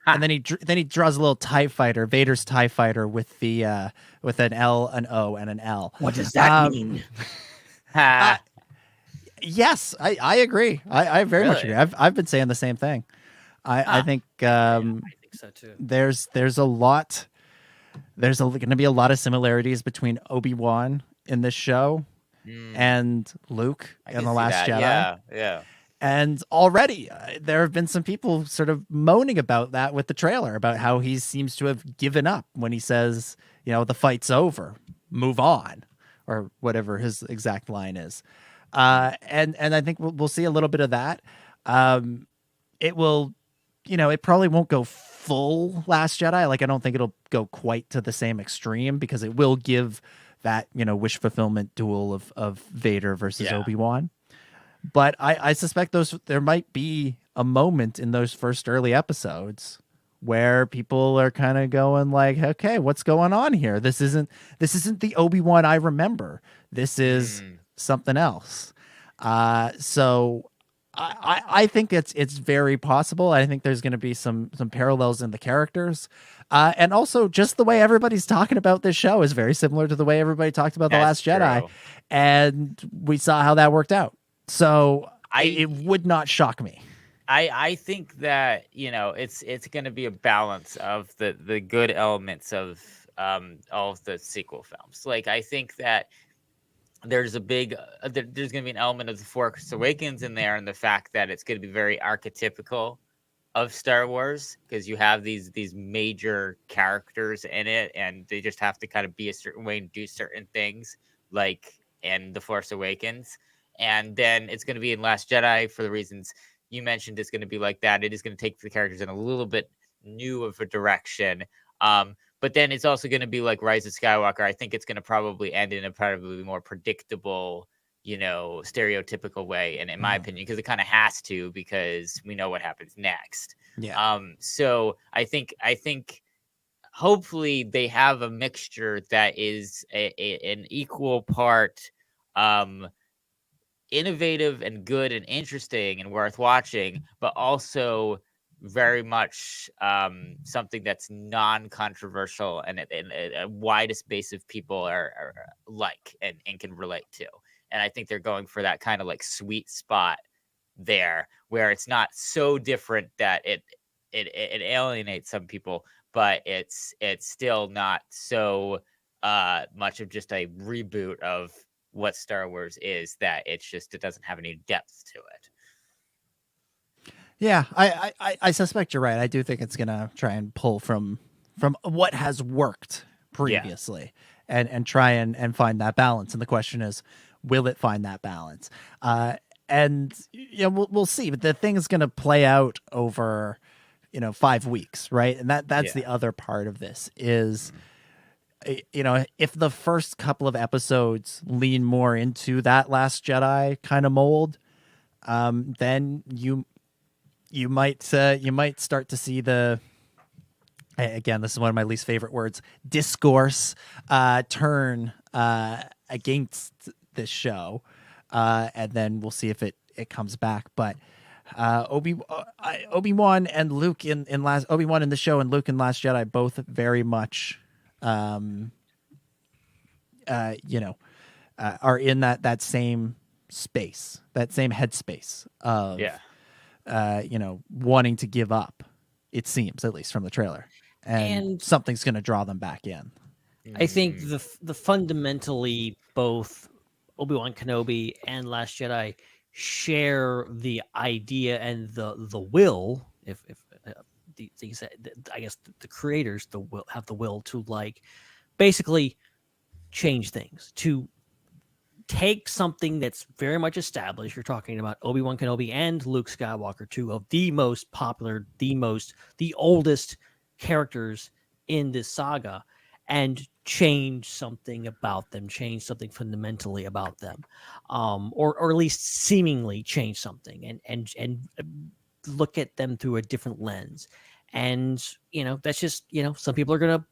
[SPEAKER 8] And then he draws a little TIE fighter, Vader's TIE fighter with the with an L, an O, and an L.
[SPEAKER 6] What does that mean?
[SPEAKER 8] Yes, I agree. I very much agree. I've been saying the same thing. I think I think so too. There's going to be a lot of similarities between Obi-Wan in this show and Luke in The Last Jedi.
[SPEAKER 11] Yeah.
[SPEAKER 8] And already there have been some people sort of moaning about that with the trailer, about how he seems to have given up when he says, the fight's over, move on, or whatever his exact line is. And I think we'll see a little bit of that. It will, it probably won't go full Last Jedi. Like, I don't think it'll go quite to the same extreme, because it will give that, wish fulfillment duel of Vader versus Obi-Wan. But I suspect there might be a moment in those first early episodes where people are kind of going like, okay, what's going on here? This isn't the Obi-Wan I remember. This is something else. So I think it's very possible. I think there's going to be some parallels in the characters. And also just the way everybody's talking about this show is very similar to the way everybody talked about The Last Jedi. And we saw how that worked out. So it would not shock me.
[SPEAKER 11] I think that, it's going to be a balance of the good elements of all of the sequel films. Like, I think that there's a big there's going to be an element of The Force Awakens in there, and the fact that it's going to be very archetypical of Star Wars, because you have these major characters in it, and they just have to kind of be a certain way and do certain things, like in The Force Awakens. And then it's going to be in Last Jedi for the reasons you mentioned. It's going to be like that. It is going to take the characters in a little bit new of a direction. But then it's also going to be like Rise of Skywalker. I think it's going to probably end in a probably more predictable, stereotypical way. And in my opinion, because it kind of has to, because we know what happens next.
[SPEAKER 8] Yeah.
[SPEAKER 11] So I think hopefully they have a mixture that is an equal part, innovative and good and interesting and worth watching, but also very much something that's non-controversial and a widest base of people are like and can relate to. And I think they're going for that kind of like sweet spot there, where it's not so different that it alienates some people, but it's still not so much of just a reboot of what Star Wars is, that it doesn't have any depth to it.
[SPEAKER 8] Yeah, I suspect you're right. I do think it's gonna try and pull from what has worked previously, and try and find that balance. And the question is, will it find that balance? And we'll see. But the thing is gonna play out over 5 weeks, right? And that's the other part of this is, if the first couple of episodes lean more into that Last Jedi kind of mold, then you might start to see the, again, this is one of my least favorite words, discourse turn against this show, and then we'll see if it comes back. But Obi-Wan and Luke Obi-Wan in the show and Luke in Last Jedi both very much are in that same space, that same headspace of wanting to give up, it seems, at least from the trailer, and something's going to draw them back in.
[SPEAKER 6] I think the fundamentally both Obi-Wan Kenobi and Last Jedi share the idea and the will. If I guess the creators have the will to like basically change things, to take something that's very much established. You're talking about Obi-Wan Kenobi and Luke Skywalker, two of the most popular, the oldest characters in this saga, and change something about them, change something fundamentally about them, or at least seemingly change something, and look at them through a different lens. And that's just some people are gonna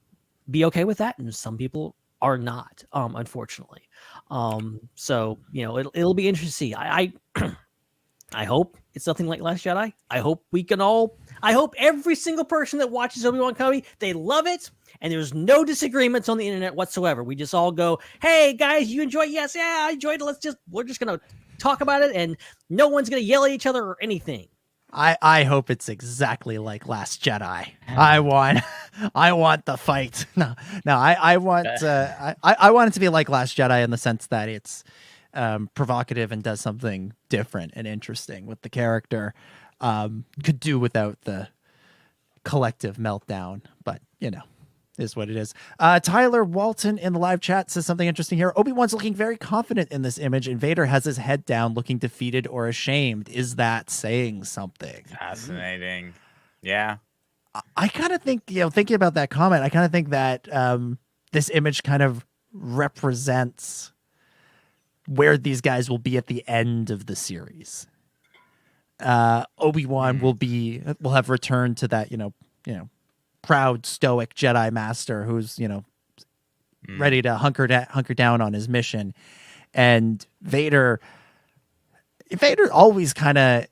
[SPEAKER 6] be okay with that, and some people are not, unfortunately. So it'll be interesting to see. I hope it's nothing like Last Jedi. I hope every single person that watches Obi-Wan Kenobi, they love it, and there's no disagreements on the internet whatsoever. We just all go, hey guys, you enjoy it? Yes, yeah, I enjoyed it. We're just gonna talk about it, and no one's gonna yell at each other or anything.
[SPEAKER 8] I hope it's exactly like Last Jedi. I want the fight. No, I want I want it to be like Last Jedi in the sense that it's provocative and does something different and interesting with the character. Could do without the collective meltdown, but is what it is. Tyler Walton in the live chat says something interesting here. Obi-Wan's looking very confident in this image, and Vader has his head down, looking defeated or ashamed. Is that saying something?
[SPEAKER 11] Fascinating. Yeah.
[SPEAKER 8] I kind of think, thinking about that comment, I kind of think that this image kind of represents where these guys will be at the end of the series. Obi-Wan will have returned to that, proud, stoic Jedi master who's, ready to hunker down on his mission. And Vader always kind of,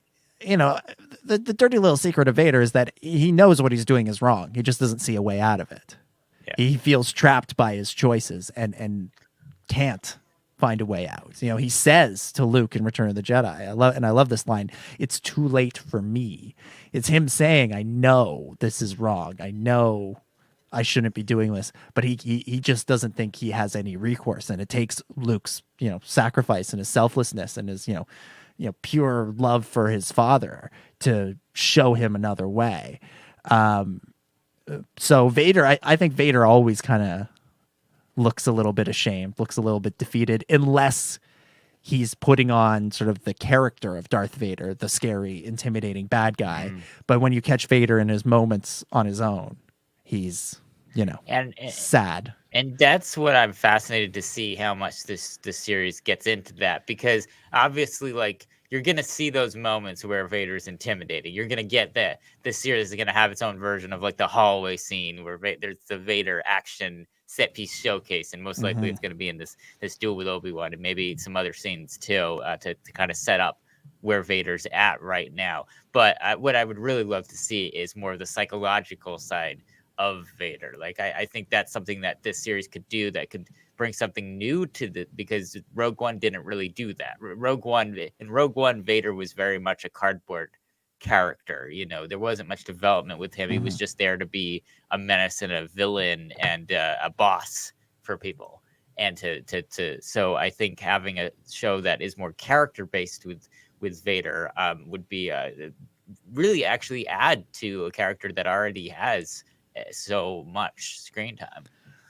[SPEAKER 8] the dirty little secret of Vader is that he knows what he's doing is wrong. He just doesn't see a way out of it. Yeah. He feels trapped by his choices and can't find a way out. He says to Luke in Return of the Jedi, I love this line, "It's too late for me." It's him saying, I know this is wrong. I know I shouldn't be doing this, but he just doesn't think he has any recourse. And it takes Luke's, sacrifice and his selflessness and his, pure love for his father to show him another way. So Vader, I think Vader always kind of looks a little bit ashamed, looks a little bit defeated, unless he's putting on sort of the character of Darth Vader, the scary, intimidating bad guy. But when you catch Vader in his moments on his own, he's, sad.
[SPEAKER 11] And that's what I'm fascinated to see, how much this series gets into that, because obviously, like, you're going to see those moments where Vader's intimidating. You're going to get that the series is going to have its own version of like the hallway scene where there's the Vader action set piece showcase, and most likely it's going to be in this duel with Obi-Wan, and maybe some other scenes too, to kind of set up where Vader's at right now. But what I would really love to see is more of the psychological side of Vader. Like, I think that's something that this series could do, that could bring something new to because Rogue One didn't really do that. Rogue One, Vader was very much a cardboard character. You know, there wasn't much development with him. He was just there to be a menace and a villain and a boss for people. And so I think having a show that is more character based with Vader would be really actually add to a character that already has so much screen time.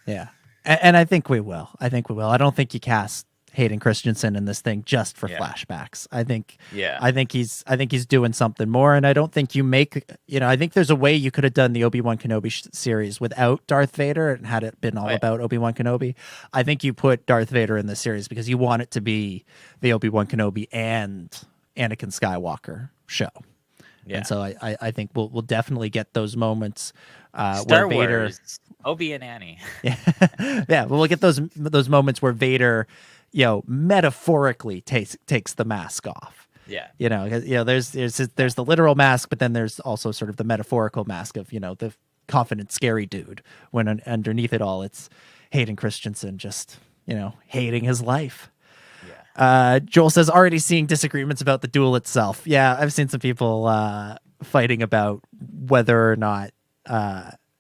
[SPEAKER 8] Yeah. And I think we will. I don't think you cast Hayden Christensen in this thing just for flashbacks. I think he's doing something more. And I don't think you make, I think there's a way you could have done the Obi-Wan Kenobi series without Darth Vader and had it been all about Obi-Wan Kenobi. I think you put Darth Vader in the series because you want it to be the Obi-Wan Kenobi and Anakin Skywalker show. Yeah. And so I think we'll definitely get those moments
[SPEAKER 11] Star
[SPEAKER 8] where Vader,
[SPEAKER 11] Wars, Obi and Annie.
[SPEAKER 8] Yeah, we'll get those moments where Vader, metaphorically takes the mask off.
[SPEAKER 11] Yeah.
[SPEAKER 8] There's the literal mask, but then there's also sort of the metaphorical mask of, the confident, scary dude, when underneath it all, it's Hayden Christensen just, hating his life. Joel says, already seeing disagreements about the duel itself. Yeah, I've seen some people fighting about whether or not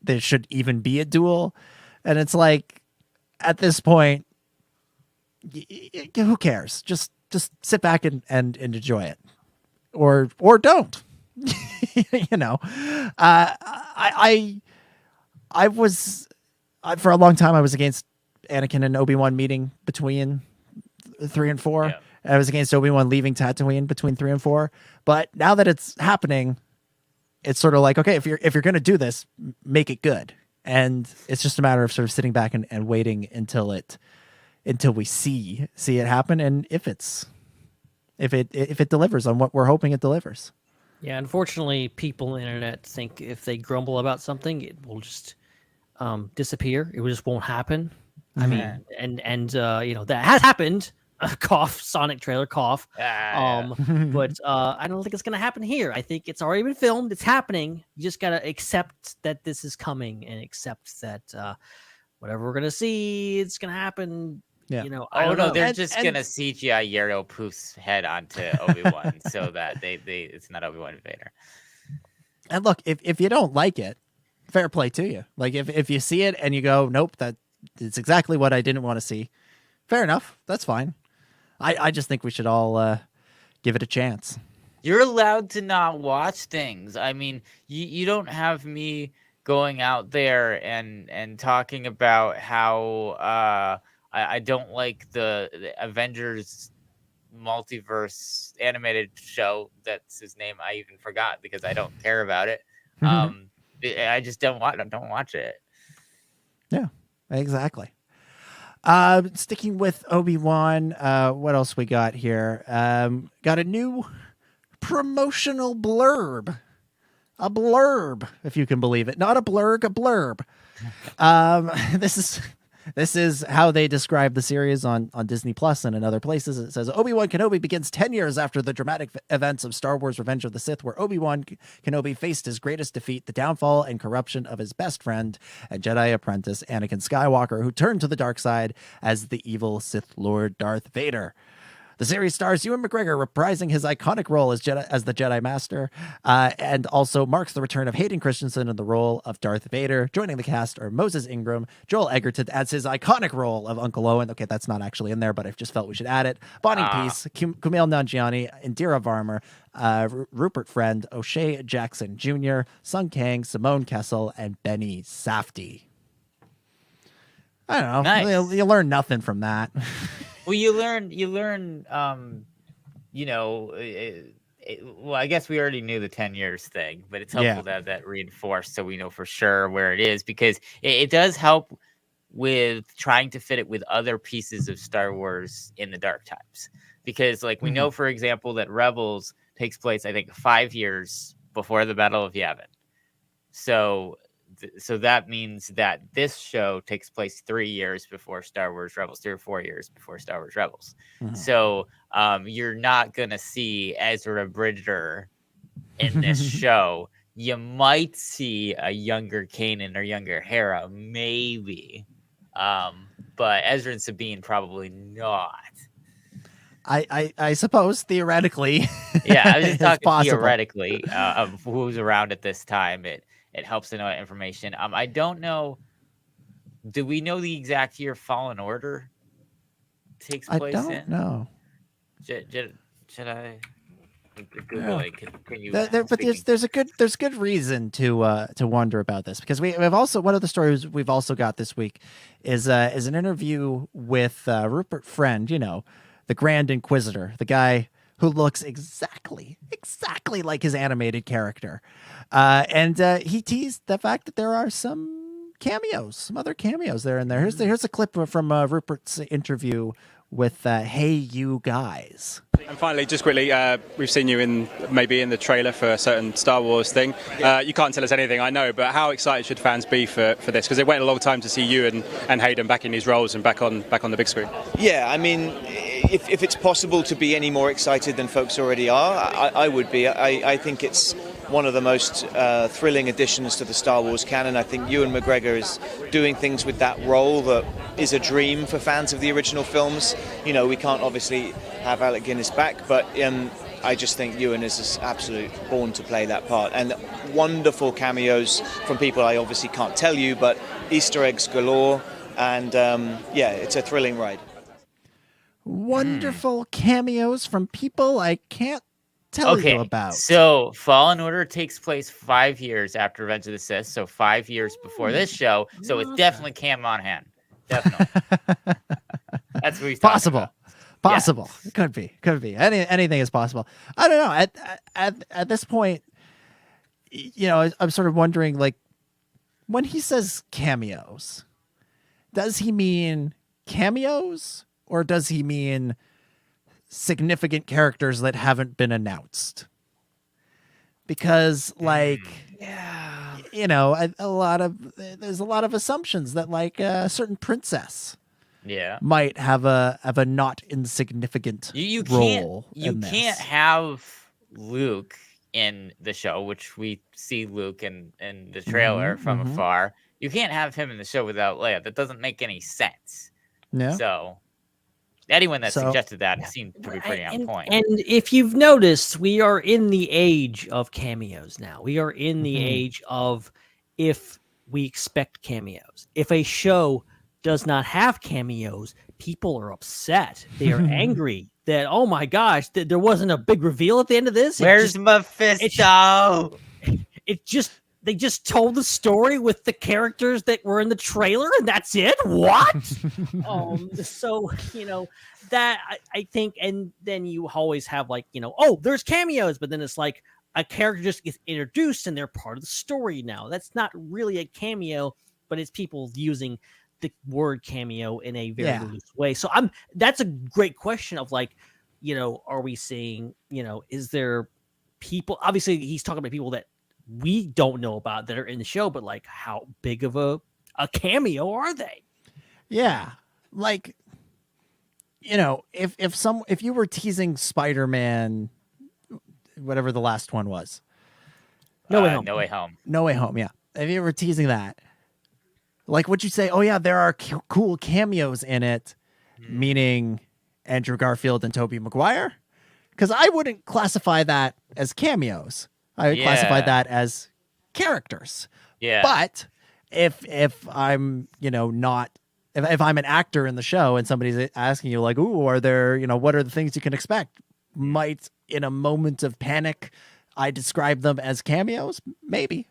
[SPEAKER 8] there should even be a duel. And it's like, at this point, who cares? Just sit back and enjoy it. Or don't. I was, for a long time, I was against Anakin and Obi-Wan meeting between 3 and 4. Yeah. I was against Obi-Wan leaving Tatooine between 3 and 4. But now that it's happening, it's sort of like, okay, if you're going to do this, make it good. And it's just a matter of sort of sitting back and waiting until we see it happen. And if it delivers on what we're hoping it delivers.
[SPEAKER 6] Yeah, unfortunately, people on the internet think if they grumble about something, it will just disappear. It just won't happen. I mean, and that has happened. Cough, Sonic trailer, cough. But I don't think it's going to happen here. I think it's already been filmed. It's happening. You just got to accept that this is coming and accept that whatever we're going to see, it's going to happen. Yeah. I don't know.
[SPEAKER 11] They're just going to CGI Yero Poof's head onto Obi-Wan so that it's not Obi-Wan Vader.
[SPEAKER 8] And look, if you don't like it, fair play to you. Like if you see it and you go, nope, it's exactly what I didn't want to see. Fair enough. That's fine. I just think we should all give it a chance.
[SPEAKER 11] You're allowed to not watch things. I mean, you don't have me going out there and talking about how I don't like the Avengers multiverse animated show. That's his name. I even forgot because I don't care about it. I just don't watch it.
[SPEAKER 8] Yeah, exactly. Sticking with Obi-Wan, what else we got here? Got a new promotional blurb. A blurb, if you can believe it. Not a blurg, a blurb. This is how they describe the series on Disney Plus and in other places. It says, Obi-Wan Kenobi begins 10 years after the dramatic events of Star Wars Revenge of the Sith, where Obi-Wan Kenobi faced his greatest defeat, the downfall and corruption of his best friend and Jedi apprentice, Anakin Skywalker, who turned to the dark side as the evil Sith Lord Darth Vader. The series stars Ewan McGregor reprising his iconic role as the Jedi Master, and also marks the return of Hayden Christensen in the role of Darth Vader. Joining the cast are Moses Ingram, Joel Egerton as his iconic role of Uncle Owen. Okay, that's not actually in there, but I just felt we should add it. Bonnie Peace, Kumail Nanjiani, Indira Varma, Rupert Friend, O'Shea Jackson Jr., Sung Kang, Simone Kessel, and Benny Safdie. I don't know.
[SPEAKER 11] Nice.
[SPEAKER 8] You learn nothing from that.
[SPEAKER 11] Well, you learn, well, I guess we already knew the 10 years thing, but it's helpful to have that reinforced so we know for sure where it is, because it does help with trying to fit it with other pieces of Star Wars in the dark times. Because, we know, for example, that Rebels takes place, I think, 5 years before the Battle of Yavin. So so that means that this show takes place 3 years before Star Wars Rebels, 3 or 4 years before Star Wars Rebels. So you're not gonna see Ezra Bridger in this show. You might see a younger Kanan or younger Hera, maybe, but Ezra and Sabine probably not.
[SPEAKER 8] I suppose theoretically.
[SPEAKER 11] Yeah, I was just talking
[SPEAKER 8] possible.
[SPEAKER 11] theoretically of who's around at this time. It helps to know that information. I don't know. Do we know the exact year Fallen Order takes place in?
[SPEAKER 8] I don't know.
[SPEAKER 11] Should I Google it? Can you?
[SPEAKER 8] But there's good reason to wonder about this, because we've also, one of the stories we've also got this week is an interview with Rupert Friend, the Grand Inquisitor, the guy who looks exactly like his animated character. And he teased the fact that there are some other cameos there and there. Here's a clip from Rupert's interview with Hey You Guys.
[SPEAKER 12] And finally, just quickly, we've seen you maybe in the trailer for a certain Star Wars thing. You can't tell us anything, I know, but how excited should fans be for this? Because it went a long time to see you and Hayden back in these roles and back on the big screen.
[SPEAKER 13] Yeah, I mean, if it's possible to be any more excited than folks already are, I would be. I think it's one of the most thrilling additions to the Star Wars canon. I think Ewan McGregor is doing things with that role that is a dream for fans of the original films. We can't obviously have Alec Guinness back, but I just think Ewan is just absolute born to play that part. And wonderful cameos from people I obviously can't tell you, but Easter eggs galore. And it's a thrilling ride.
[SPEAKER 8] Wonderful cameos from people I can't tell you about.
[SPEAKER 11] So Fallen Order takes place 5 years after Revenge of the Sith, so 5 years before this show. So it's definitely Cam on hand. Definitely. That's what he's talking about.
[SPEAKER 8] Possible. Yeah. Could be. Anything is possible. I don't know. At this point, I'm sort of wondering, like, when he says cameos, does he mean cameos or does he mean significant characters that haven't been announced? Because there's a lot of assumptions that, like, a certain princess might have a not insignificant role.
[SPEAKER 11] You can't have Luke in the show, which we see Luke in the trailer from afar. You can't have him in the show without Leia. That doesn't make any sense.
[SPEAKER 8] Yeah.
[SPEAKER 11] So anyone that suggested that seemed to be pretty on point.
[SPEAKER 6] And if you've noticed, we are in the age of cameos now. We are in the age of, if we expect cameos. If a show does not have cameos, people are upset. They are angry that, oh my gosh, there wasn't a big reveal at the end of this.
[SPEAKER 11] Where's Mephisto?
[SPEAKER 6] They just told the story with the characters that were in the trailer, and that's it. What? So that I think, and then you always have, like, there's cameos, but then it's like a character just gets introduced and they're part of the story now. That's not really a cameo, but it's people using the word cameo in a very loose way. So that's a great question of, like, are we seeing, is there people, obviously he's talking about people that we don't know about that are in the show, but, like, how big of a cameo are they?
[SPEAKER 8] Yeah. Like, if you were teasing Spider-Man, whatever the last one was.
[SPEAKER 11] No Way Home.
[SPEAKER 8] Yeah. If you were teasing that, like, would you say, oh yeah, there are cool cameos in it, meaning Andrew Garfield and Tobey Maguire? Because I wouldn't classify that as cameos. I would classify that as characters.
[SPEAKER 11] Yeah.
[SPEAKER 8] But if I'm, not, if I'm an actor in the show and somebody's asking you, like, ooh, are there, what are the things you can expect? Might, in a moment of panic, I describe them as cameos? Maybe.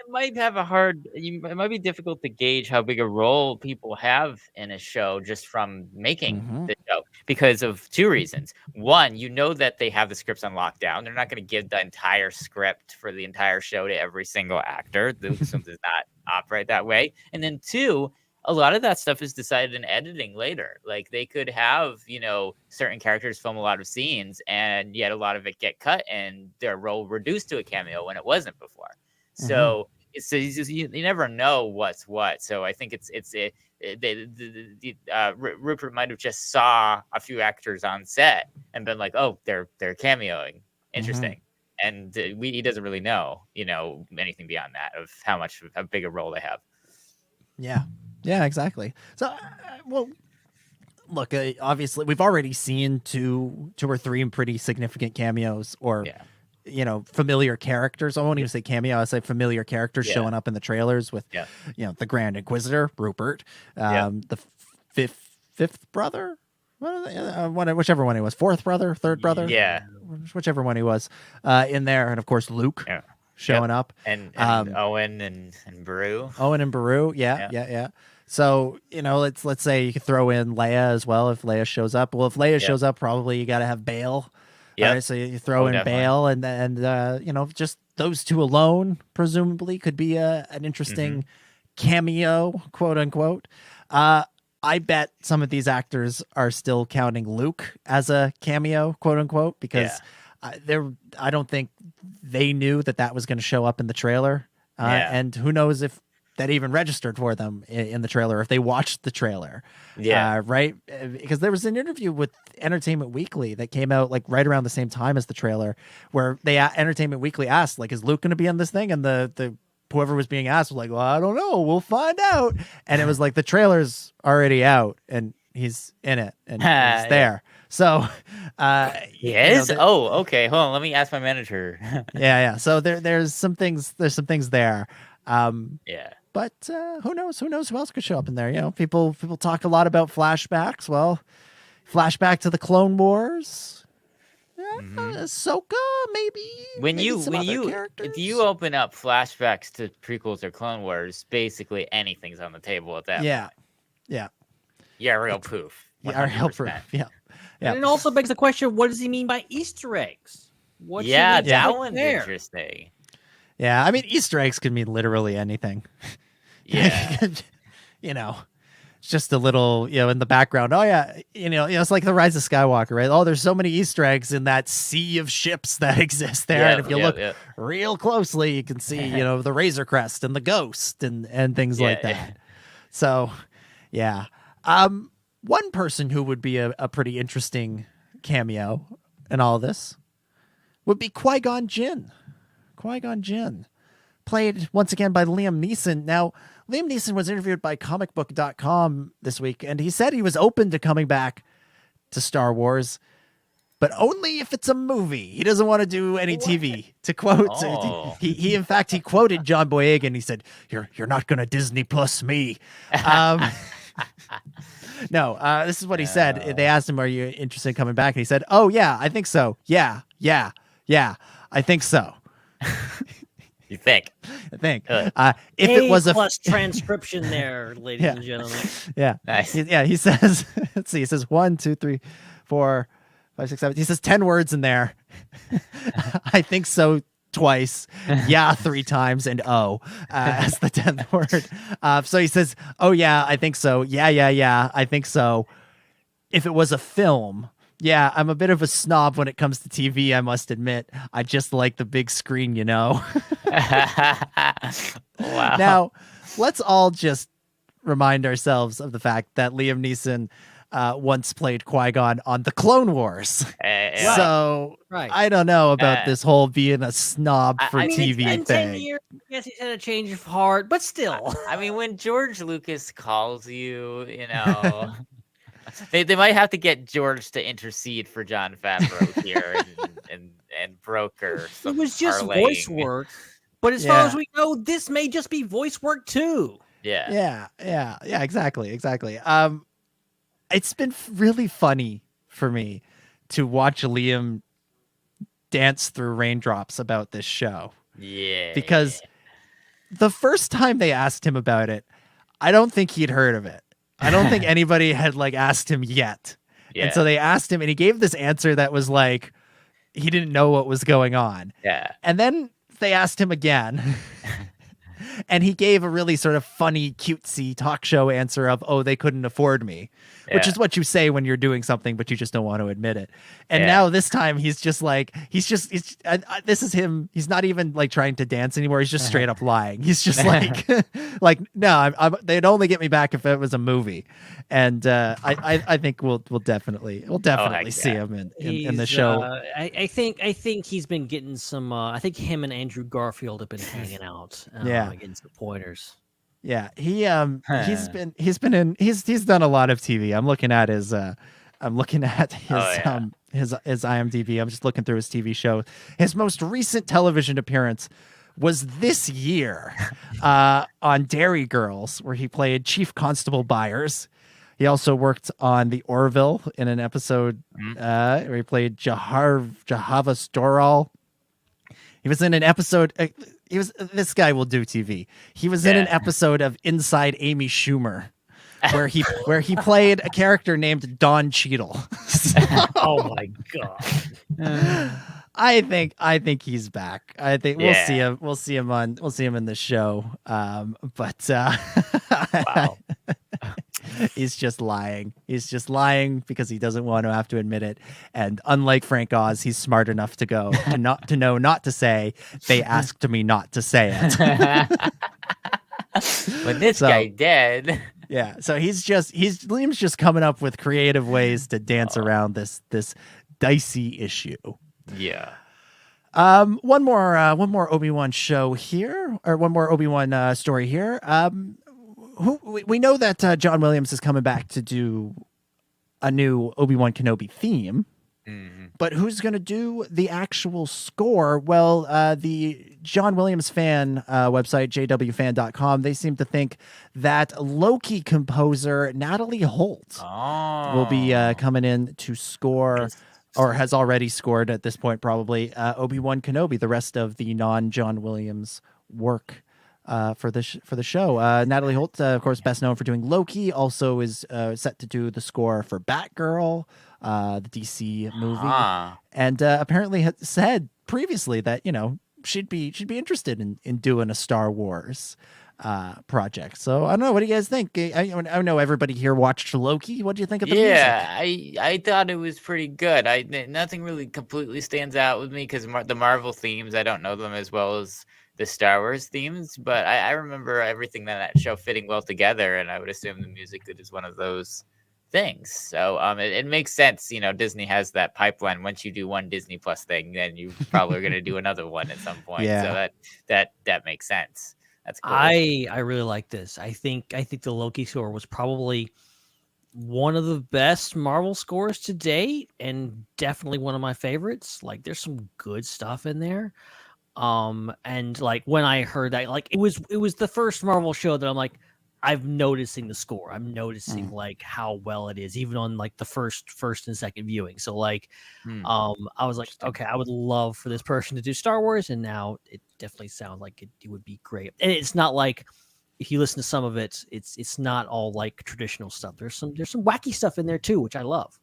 [SPEAKER 11] It might have it might be difficult to gauge how big a role people have in a show just from making the show, because of two reasons. One, that they have the scripts on lockdown. They're not going to give the entire script for the entire show to every single actor. Lucasfilm does not operate that way. And then two, a lot of that stuff is decided in editing later. Like, they could have, certain characters film a lot of scenes and yet a lot of it get cut and their role reduced to a cameo when it wasn't before. So So you never know what's what. So I think Rupert might have just saw a few actors on set and been like, oh, they're cameoing. Interesting. And he doesn't really know, anything beyond that of how big a role they have.
[SPEAKER 8] Yeah, exactly. So, well, look, obviously we've already seen two or three pretty significant cameos or, familiar characters. I won't even say cameo. I'll say familiar characters showing up in the trailers with, the Grand Inquisitor, Rupert, the fifth brother, whichever one he was, fourth brother, third brother.
[SPEAKER 11] Yeah.
[SPEAKER 8] Whichever one he was in there. And of course, Luke showing up.
[SPEAKER 11] And Owen and Beru.
[SPEAKER 8] Owen and Beru. Yeah. So, let's say you could throw in Leia as well if Leia shows up. Well, if Leia shows up, probably you got to have Bail.
[SPEAKER 11] Yeah.
[SPEAKER 8] Right? So you throw in
[SPEAKER 11] definitely.
[SPEAKER 8] Bail and just those two alone, presumably, could be an interesting cameo, quote unquote. I bet some of these actors are still counting Luke as a cameo, quote unquote, because I don't think they knew that was going to show up in the trailer. And who knows if that even registered for them in the trailer, if they watched the trailer. Right. Because there was an interview with Entertainment Weekly that came out like right around the same time as the trailer, where Entertainment Weekly asked, like, is Luke going to be on this thing? And the whoever was being asked was like, well, I don't know. We'll find out. And it was like, the trailer's already out and he's in it and he's there. So,
[SPEAKER 11] yes. Okay. Hold on. Let me ask my manager.
[SPEAKER 8] yeah. So there's some things there. But who knows? Who knows who else could show up in there? People talk a lot about flashbacks. Well, flashback to the Clone Wars. Ahsoka, maybe.
[SPEAKER 11] If you open up flashbacks to prequels or Clone Wars, basically anything's on the table at that point.
[SPEAKER 8] Yeah,
[SPEAKER 11] real proof.
[SPEAKER 8] real proof. Yeah.
[SPEAKER 6] And it also begs the question: what does he mean by Easter eggs?
[SPEAKER 11] That one's interesting.
[SPEAKER 8] Yeah, I mean, Easter eggs can mean literally anything.
[SPEAKER 11] Yeah.
[SPEAKER 8] It's just a little, in the background. Oh yeah, it's like the Rise of Skywalker, right? Oh, there's so many Easter eggs in that sea of ships that exist there, and if you look real closely, you can see, the Razor Crest and the Ghost and things like that. So, yeah. One person who would be a pretty interesting cameo in all of this would be Qui-Gon Jinn. Qui-Gon Jinn, played once again by Liam Neeson. Now, Liam Neeson was interviewed by comicbook.com this week, and he said he was open to coming back to Star Wars, but only if it's a movie. He doesn't want to do any TV. To quote, he in fact, he quoted John Boyega, he said, "You're not going to Disney Plus me." No, this is what he said. They asked him, "Are you interested in coming back?" And he said, "Oh yeah, I think so. Yeah, I think so."
[SPEAKER 11] You think?
[SPEAKER 8] I think.
[SPEAKER 6] If it was a plus transcription there, ladies and gentlemen.
[SPEAKER 8] Yeah.
[SPEAKER 11] Nice.
[SPEAKER 8] He says, let's see, he says 1, 2, 3, 4, 5, 6, 7. He says 10 words in there. I think so twice. Yeah, 3 times, and as the 10th word. So he says, oh yeah, I think so. Yeah, I think so. If it was a film. Yeah, I'm a bit of a snob when it comes to TV, I must admit. I just like the big screen,
[SPEAKER 11] Wow.
[SPEAKER 8] Now, let's all just remind ourselves of the fact that Liam Neeson once played Qui-Gon on the Clone Wars. So, I don't know about this whole being a snob for TV
[SPEAKER 6] in
[SPEAKER 8] thing.
[SPEAKER 6] 10 years, I guess he's had a change of heart, but still.
[SPEAKER 11] I mean, when George Lucas calls you, They might have to get George to intercede for Jon Favreau here and broker.
[SPEAKER 6] It was just voice work, but as far as we know, this may just be voice work too.
[SPEAKER 8] Yeah, exactly. It's been really funny for me to watch Liam dance through raindrops about this show.
[SPEAKER 11] Yeah,
[SPEAKER 8] because the first time they asked him about it, I don't think he'd heard of it. I don't think anybody had asked him yet. Yeah. And so they asked him and he gave this answer that was like, he didn't know what was going on.
[SPEAKER 11] Yeah.
[SPEAKER 8] And then they asked him again And he gave a really sort of funny, cutesy talk show answer of, "Oh, they couldn't afford me," which is what you say when you're doing something, but you just don't want to admit it. And now this time he's just like, this is him. He's not even like trying to dance anymore. He's just straight up lying. He's just like, no, they'd only get me back if it was a movie. And I think we'll definitely see him in the show.
[SPEAKER 6] I think he's been getting some. I think him and Andrew Garfield have been hanging out. Getting some pointers.
[SPEAKER 8] Yeah, he's done a lot of TV. I'm looking at his his IMDb. I'm just looking through his TV show. His most recent television appearance was this year on Dairy Girls, where he played Chief Constable Byers. He also worked on The Orville in an episode where he played Jahava Storal. He was in an episode. This guy will do TV. He was in an episode of Inside Amy Schumer, where he played a character named Don Cheadle.
[SPEAKER 6] Oh my god!
[SPEAKER 8] I think he's back. I think we'll see him. We'll see him in the show. Wow. He's just lying. He's just lying because he doesn't want to have to admit it. And unlike Frank Oz, he's smart enough to know not to say, "They asked me not to say it."
[SPEAKER 11] But this guy did.
[SPEAKER 8] Yeah. So Liam's just coming up with creative ways to dance around this dicey issue.
[SPEAKER 11] Yeah.
[SPEAKER 8] One more Obi-Wan show here, or one more Obi-Wan story here. We know that John Williams is coming back to do a new Obi-Wan Kenobi theme, but who's going to do the actual score? Well, the John Williams fan website, jwfan.com, they seem to think that Loki composer Natalie Holt will be coming in to score, or has already scored at this point probably, Obi-Wan Kenobi, the rest of the non-John Williams work. For the show, Natalie Holt, of course, best known for doing Loki, also is set to do the score for Batgirl, the DC movie, and apparently had said previously that she'd be interested in doing a Star Wars project. So I don't know. What do you guys think? I know everybody here watched Loki. What do you think of the music?
[SPEAKER 11] I thought it was pretty good. Nothing really completely stands out with me because the Marvel themes, I don't know them as well as the Star Wars themes, but I remember everything that show fitting well together, and I would assume the music is one of those things. So it makes sense. Disney has that pipeline. Once you do one Disney Plus thing, then you probably are going to do another one at some point. So that makes sense. That's cool.
[SPEAKER 6] I really like this. I think the Loki score was probably one of the best Marvel scores to date, and definitely one of my favorites. Like, there's some good stuff in there. And like when I heard that, like it was the first Marvel show that I'm like, I'm noticing the score. I'm noticing like how well it is, even on like the first and second viewing. So like, I was like, okay, I would love for this person to do Star Wars, and now it definitely sounds like it would be great. And it's not like, if you listen to some of it, it's not all like traditional stuff. There's some wacky stuff in there too, which I love.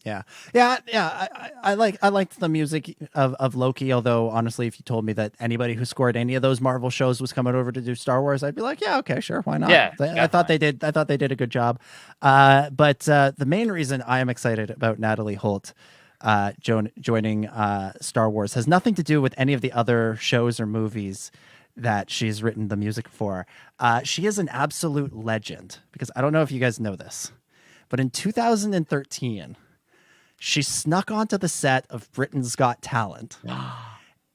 [SPEAKER 8] Yeah. I liked the music of Loki. Although honestly, if you told me that anybody who scored any of those Marvel shows was coming over to do Star Wars, I'd be like, yeah, okay, sure, why not?
[SPEAKER 11] Yeah,
[SPEAKER 8] I thought they did a good job. But the main reason I am excited about Natalie Holt joining Star Wars has nothing to do with any of the other shows or movies that she's written the music for. She is an absolute legend, because I don't know if you guys know this, but in 2013. She snuck onto the set of Britain's Got Talent,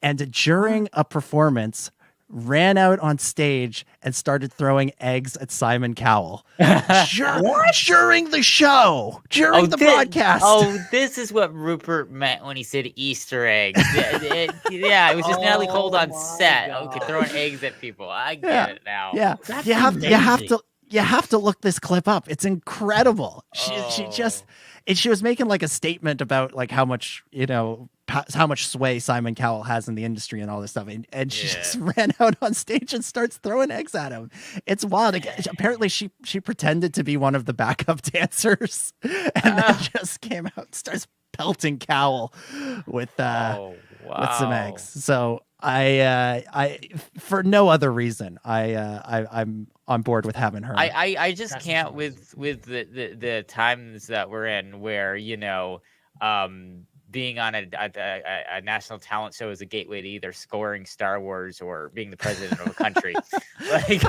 [SPEAKER 8] and during a performance, ran out on stage and started throwing eggs at Simon Cowell. During the show, during the broadcast.
[SPEAKER 11] Oh, this is what Rupert meant when he said Easter eggs. It was just Natalie Holt on set. Okay, throwing eggs at people. I get it now.
[SPEAKER 8] Yeah, you have to look this clip up. It's incredible. She was making like a statement about like how much sway Simon Cowell has in the industry and all this stuff, and she just ran out on stage and starts throwing eggs at him. It's wild. Apparently she pretended to be one of the backup dancers, and then just came out and starts pelting Cowell with some eggs. So I for no other reason, I'm on board with having her.
[SPEAKER 11] I just can't with the times that we're in, where being on a national talent show is a gateway to either scoring Star Wars or being the president of a country. Like,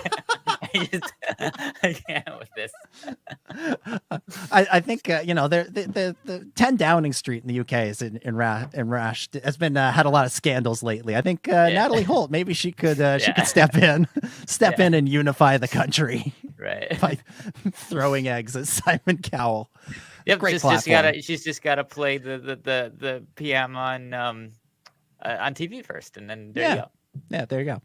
[SPEAKER 11] I can't with this.
[SPEAKER 8] I think the 10 Downing Street in the UK is in rash has been had a lot of scandals lately. I think Natalie Holt, maybe she could step in and unify the country,
[SPEAKER 11] right,
[SPEAKER 8] by throwing eggs at Simon Cowell.
[SPEAKER 11] Yep,
[SPEAKER 8] Great
[SPEAKER 11] she's just gotta play the PM on TV first, and then there you go.
[SPEAKER 8] Yeah, there you go.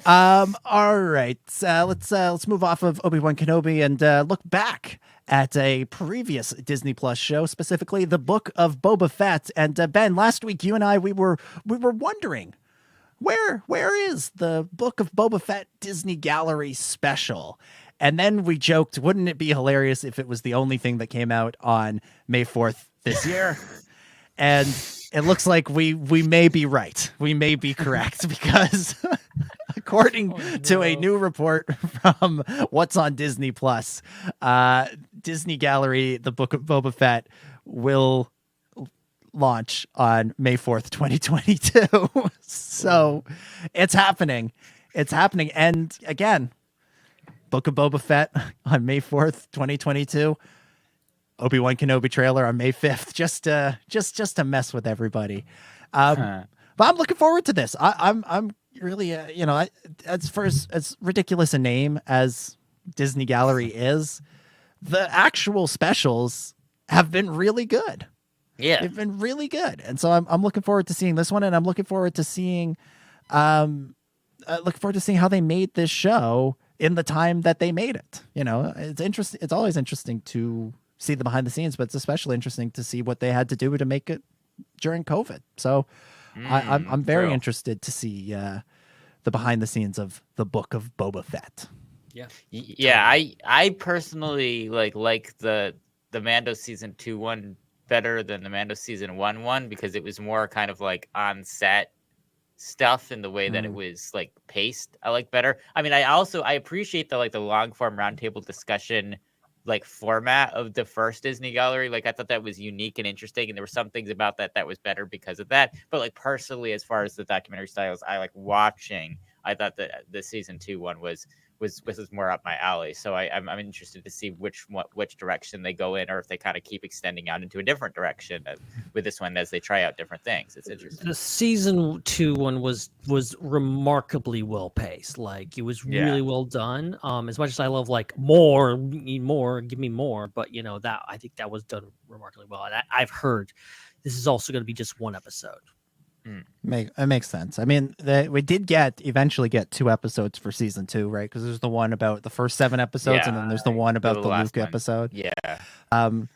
[SPEAKER 8] All right, let's move off of Obi-Wan Kenobi and look back at a previous Disney Plus show, specifically the Book of Boba Fett. And Ben, last week you and I we were wondering where is the Book of Boba Fett Disney Gallery special. And then we joked, wouldn't it be hilarious if it was the only thing that came out on May 4th this year? And it looks like we may be right. We may be correct, because according to a new report from What's on Disney Plus, Disney Gallery, the Book of Boba Fett will launch on May 4th, 2022. So it's happening. It's happening. And again, Book of Boba Fett on May 4th, 2022. Obi-Wan Kenobi trailer on May 5th, just to mess with everybody. But I'm looking forward to this. I'm really, as ridiculous a name as Disney Gallery is, the actual specials have been really good.
[SPEAKER 11] Yeah,
[SPEAKER 8] they've been really good, and so I'm looking forward to seeing this one, and I'm looking forward to seeing, how they made this show in the time that they made it. It's interesting. It's always interesting to see the behind the scenes, but it's especially interesting to see what they had to do to make it during COVID. So I'm very interested to see the behind the scenes of the Book of Boba Fett.
[SPEAKER 11] Yeah. I personally like the Mando season 2 one better than the Mando season 1 because it was more kind of like on set stuff in the way that it was like paced. I like better. I mean, I appreciate the long form roundtable discussion format of the first Disney Gallery. I thought that was unique and interesting, and there were some things about that was better because of that. But personally, as far as the documentary styles I like watching, I thought that the season 2 one was more up my alley. So I'm interested to see which direction they go in, or if they kind of keep extending out into a different direction with this one as they try out different things. It's interesting.
[SPEAKER 6] The season 2 one was remarkably well paced. It was really well done. As much as I love more, need more, give me more, but that I think that was done remarkably well. And I've heard this is also going to be just one episode.
[SPEAKER 8] It makes sense. I mean, we did eventually get 2 episodes for season 2, right? Because there's the one about the first 7 episodes, and then there's the one about the Luke episode.
[SPEAKER 11] Yeah.
[SPEAKER 8] I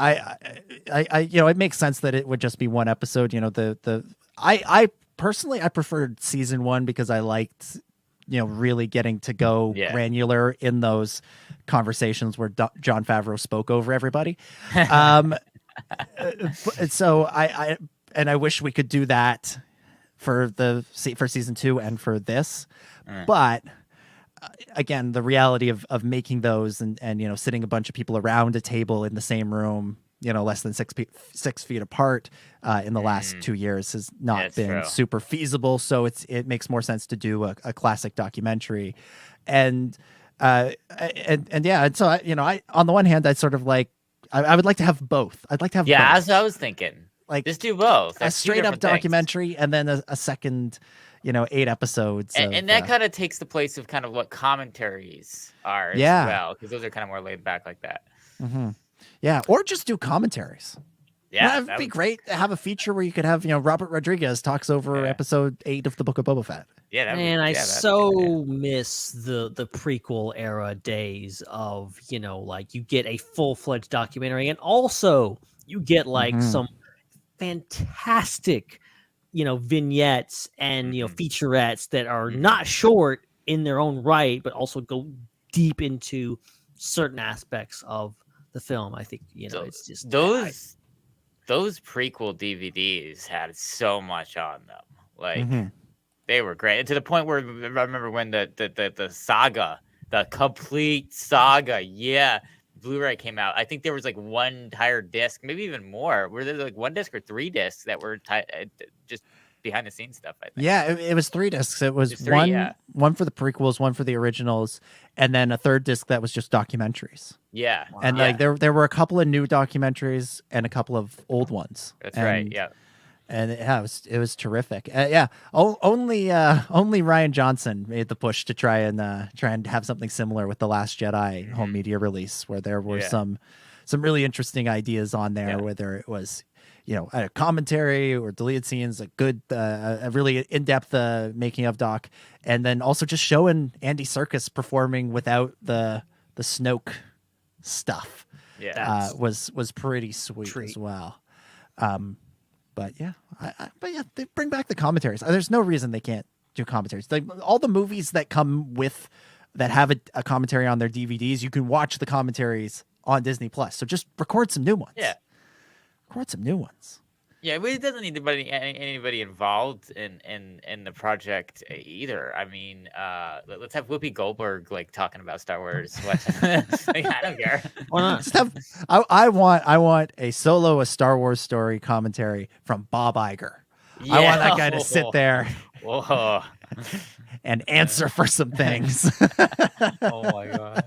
[SPEAKER 8] it makes sense that it would just be one episode. I personally I preferred season 1 because I liked really getting to go granular in those conversations where Jon Favreau spoke over everybody. So I wish we could do that for season 2 and for this. But again, the reality of making those and sitting a bunch of people around a table in the same room, less than 6 feet apart in the last 2 years has not been super feasible. So it makes more sense to do a classic documentary. And so I on the one hand, I sort of I would like to have both. I'd like to have both.
[SPEAKER 11] As I was thinking. Just do both.
[SPEAKER 8] A straight up documentary and then a second, 8 episodes.
[SPEAKER 11] And that kind of takes the place of kind of what commentaries are as well, because those are kind of more laid back like that.
[SPEAKER 8] Mm-hmm. Yeah, or just do commentaries.
[SPEAKER 11] Yeah,
[SPEAKER 8] that'd be great to have a feature where you could have, Robert Rodriguez talks over episode 8 of the Book of Boba Fett.
[SPEAKER 11] Yeah,
[SPEAKER 6] I miss the prequel era days of, you get a full-fledged documentary, and also you get some fantastic vignettes and featurettes that are not short in their own right, but also go deep into certain aspects of the film. I think it's just
[SPEAKER 11] those prequel DVDs had so much on them. Like they were great, and to the point where I remember when the saga, the complete saga, Blu-ray came out. I think there was like one entire disc, maybe even more. Were there like one disc or 3 discs that were just behind the scenes stuff? I think.
[SPEAKER 8] Yeah, it was 3 discs. It was
[SPEAKER 11] three,
[SPEAKER 8] one for the prequels, one for the originals, and then a third disc that was just documentaries.
[SPEAKER 11] Yeah,
[SPEAKER 8] and like there were a couple of new documentaries and a couple of old ones.
[SPEAKER 11] That's right. Yeah.
[SPEAKER 8] And it was terrific. Only Ryan Johnson made the push to try and have something similar with the Last Jedi home media release, where there were some really interesting ideas on there, whether it was a commentary or deleted scenes, a good a really in-depth making of doc, and then also just showing Andy Serkis performing without the Snoke stuff. Was pretty sweet as well. But they bring back the commentaries. There's no reason they can't do commentaries. Like all the movies that come with that have a commentary on their DVDs, you can watch the commentaries on Disney Plus. So just record some new ones.
[SPEAKER 11] Yeah,
[SPEAKER 8] record some new ones.
[SPEAKER 11] Yeah, but it doesn't need anybody involved in the project either. I mean, let's have Whoopi Goldberg like talking about Star Wars. Like, I don't care.
[SPEAKER 8] Why not? Just have, I want a Star Wars story commentary from Bob Iger.
[SPEAKER 11] Yeah.
[SPEAKER 8] I want that guy to sit there
[SPEAKER 11] Whoa.
[SPEAKER 8] and answer for some things.
[SPEAKER 11] Oh my god.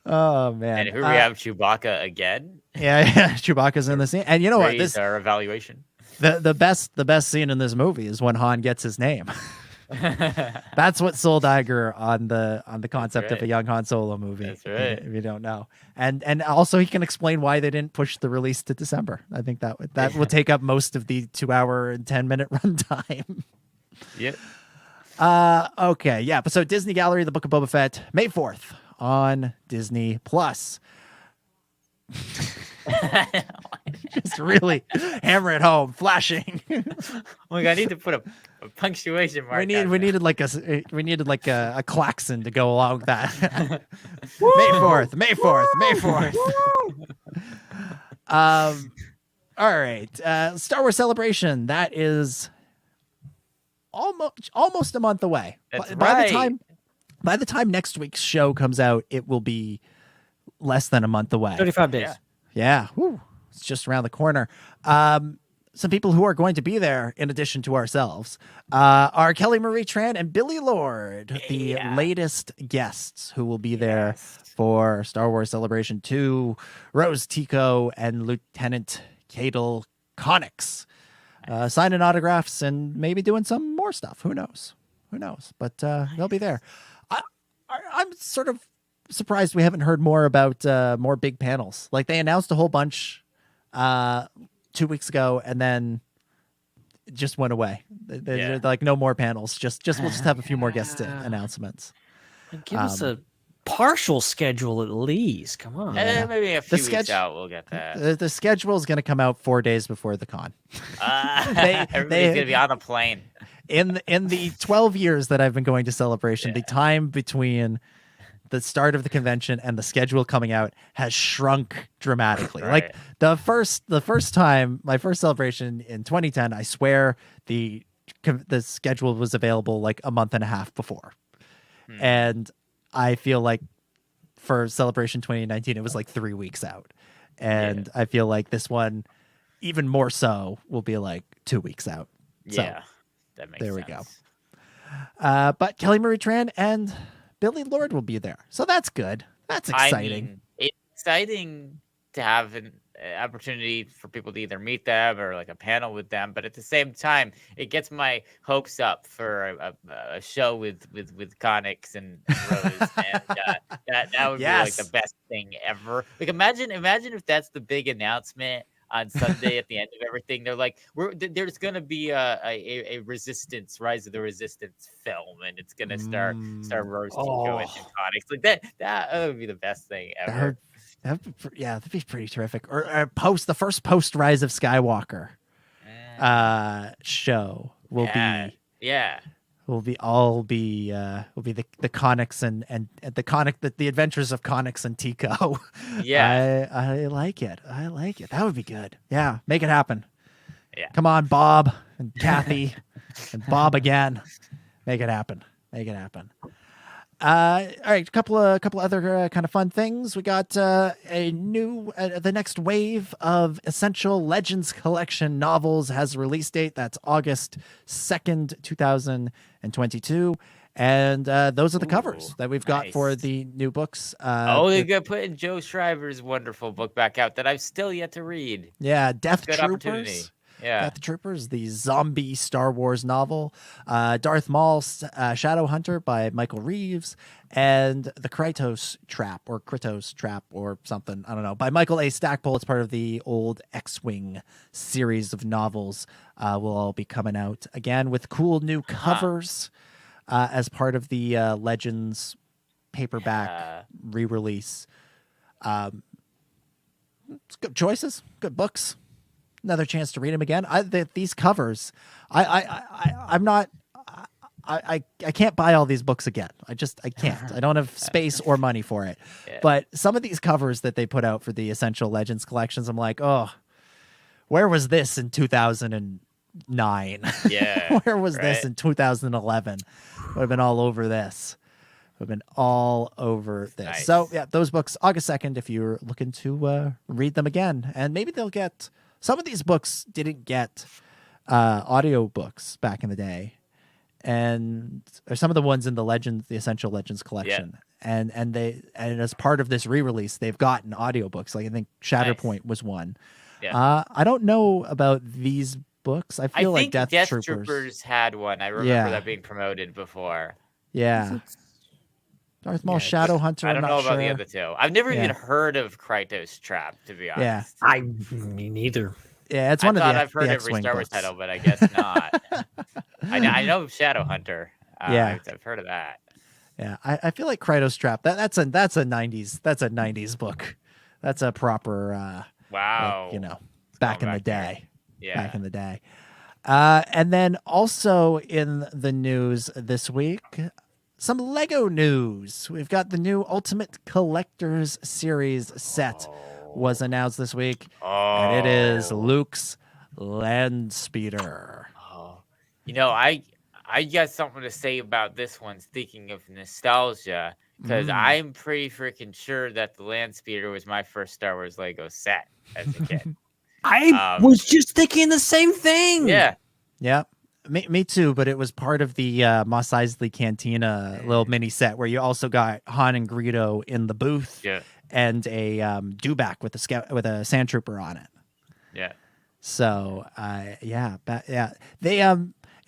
[SPEAKER 8] Oh man!
[SPEAKER 11] And here we have Chewbacca again.
[SPEAKER 8] Yeah, Chewbacca's in the scene, and you know what?
[SPEAKER 11] This our evaluation.
[SPEAKER 8] The best scene in this movie is when Han gets his name. That's what sold Iger on the concept of a young Han Solo movie.
[SPEAKER 11] That's right.
[SPEAKER 8] If you don't know, and also he can explain why they didn't push the release to December. I think that will take up most of the 2-hour and 10-minute runtime.
[SPEAKER 11] Yep.
[SPEAKER 8] Okay. Yeah. So Disney Gallery, The Book of Boba Fett, May 4th. On Disney Plus. Just really hammer it home, flashing.
[SPEAKER 11] Oh my god, I need to put a punctuation mark.
[SPEAKER 8] We needed like a klaxon to go along with that. May 4th, May 4th, May 4th. All right. Star Wars Celebration, that is almost a month away.
[SPEAKER 11] That's
[SPEAKER 8] By the time next week's show comes out, it will be less than a month away.
[SPEAKER 6] 35 days.
[SPEAKER 8] Yeah. Woo. It's just around the corner. Some people who are going to be there, in addition to ourselves, are Kelly Marie Tran and Billy Lord, the latest guests who will be there for Star Wars Celebration 2, Rose Tico and Lieutenant Cadel Connix. Signing autographs and maybe doing some more stuff. Who knows? But they'll be there. I'm sort of surprised we haven't heard more about more big panels. Like they announced a whole bunch 2 weeks ago, and then it just went away. They're like no more panels. We'll just have a few more guest announcements.
[SPEAKER 6] Give us a partial schedule at least. Come on.
[SPEAKER 11] Maybe a few weeks out we'll get that.
[SPEAKER 8] The schedule is going to come out 4 days before the con.
[SPEAKER 11] Everybody's going to be on a plane.
[SPEAKER 8] In the 12 years that I've been going to Celebration, the time between the start of the convention and the schedule coming out has shrunk dramatically.
[SPEAKER 11] Right.
[SPEAKER 8] Like the first time, my first Celebration in 2010, I swear the schedule was available like a month and a half before. And I feel like for Celebration 2019, it was like 3 weeks out. And I feel like this one, even more so, will be like 2 weeks out.
[SPEAKER 11] Yeah. That makes
[SPEAKER 8] there
[SPEAKER 11] sense.
[SPEAKER 8] we go. But Kelly Marie Tran and Billy Lord will be there. So that's good. That's exciting.
[SPEAKER 11] I mean, it's exciting to have an opportunity for people to either meet them or like a panel with them. But at the same time, it gets my hopes up for a show with Connix and Rose. And that would be like the best thing ever. Like imagine if that's the big announcement on Sunday at the end of everything. They're like, there's going to be a Rise of the Resistance film, and it's going to star Rose Tico and Connix. Like that would be the best thing ever.
[SPEAKER 8] That'd be pretty terrific. Or the first post Rise of Skywalker show will be the Connix and the adventures of Connix and Tico.
[SPEAKER 11] Yeah.
[SPEAKER 8] I like it. That would be good. Yeah. Make it happen.
[SPEAKER 11] Yeah.
[SPEAKER 8] Come on, Bob and Kathy and Bob again. Make it happen. Make it happen. All right, a couple other kind of fun things. We got a new the next wave of Essential Legends Collection novels has a release date. That's August 2nd, 2022. And those are the covers that we've got for the new books.
[SPEAKER 11] They're going to put Joe Shriver's wonderful book back out that I've still yet to read.
[SPEAKER 8] Yeah, Death
[SPEAKER 11] Good
[SPEAKER 8] Troopers.
[SPEAKER 11] opportunity. Yeah.
[SPEAKER 8] Death Troopers, the zombie Star Wars novel. Darth Maul's Shadow Hunter by Michael Reeves. And The Kratos Trap or something. I don't know. By Michael A. Stackpole. It's part of the old X-Wing series of novels. Will all be coming out again with cool new covers as part of the Legends paperback re-release. It's good choices, good books. Another chance to read them again. These covers, I can't buy all these books again. I can't. I don't have space or money for it. Yeah. But some of these covers that they put out for the Essential Legends collections, I'm like, oh, where was this in 2009?
[SPEAKER 11] Yeah.
[SPEAKER 8] Where was this in 2011? Would have been all over this. Nice. So yeah, those books, August 2nd, if you're looking to read them again. And maybe they'll get, some of these books didn't get audio books back in the day. And or some of the ones in the Essential Legends collection. Yeah. And as part of this re-release, they've gotten audiobooks. Like I think Shatterpoint was one. Yeah. I don't know about these books. I feel like Death
[SPEAKER 11] Troopers had one. I remember that being promoted before.
[SPEAKER 8] Yeah. Darth Maul, Shadow Hunter.
[SPEAKER 11] I don't know about the other two. I've never even heard of Kratos Trap, to be honest.
[SPEAKER 6] Yeah, me neither.
[SPEAKER 8] Yeah, it's one of the
[SPEAKER 11] I've heard
[SPEAKER 8] the
[SPEAKER 11] every
[SPEAKER 8] X-Wing
[SPEAKER 11] Star Wars
[SPEAKER 8] books.
[SPEAKER 11] title, but I guess not. I know Shadow Hunter. I've heard of that.
[SPEAKER 8] Yeah, I feel like Kratos Trap. That's a 90s book. That's a proper
[SPEAKER 11] wow.
[SPEAKER 8] Like, back in the day.
[SPEAKER 11] Yeah.
[SPEAKER 8] Back in the day. And then also in the news this week, some Lego news. We've got the new Ultimate Collector's Series set was announced this week. And it is Luke's Land Speeder.
[SPEAKER 11] I got something to say about this one, speaking of nostalgia, because I'm pretty freaking sure that the Land Speeder was my first Star Wars Lego set as a kid.
[SPEAKER 6] I was just thinking the same thing.
[SPEAKER 11] Yeah.
[SPEAKER 8] Yeah. Me too, but it was part of the Mos Eisley Cantina little mini set where you also got Han and Greedo in the booth and a dewback with a sand trooper on it.
[SPEAKER 11] Yeah.
[SPEAKER 8] So they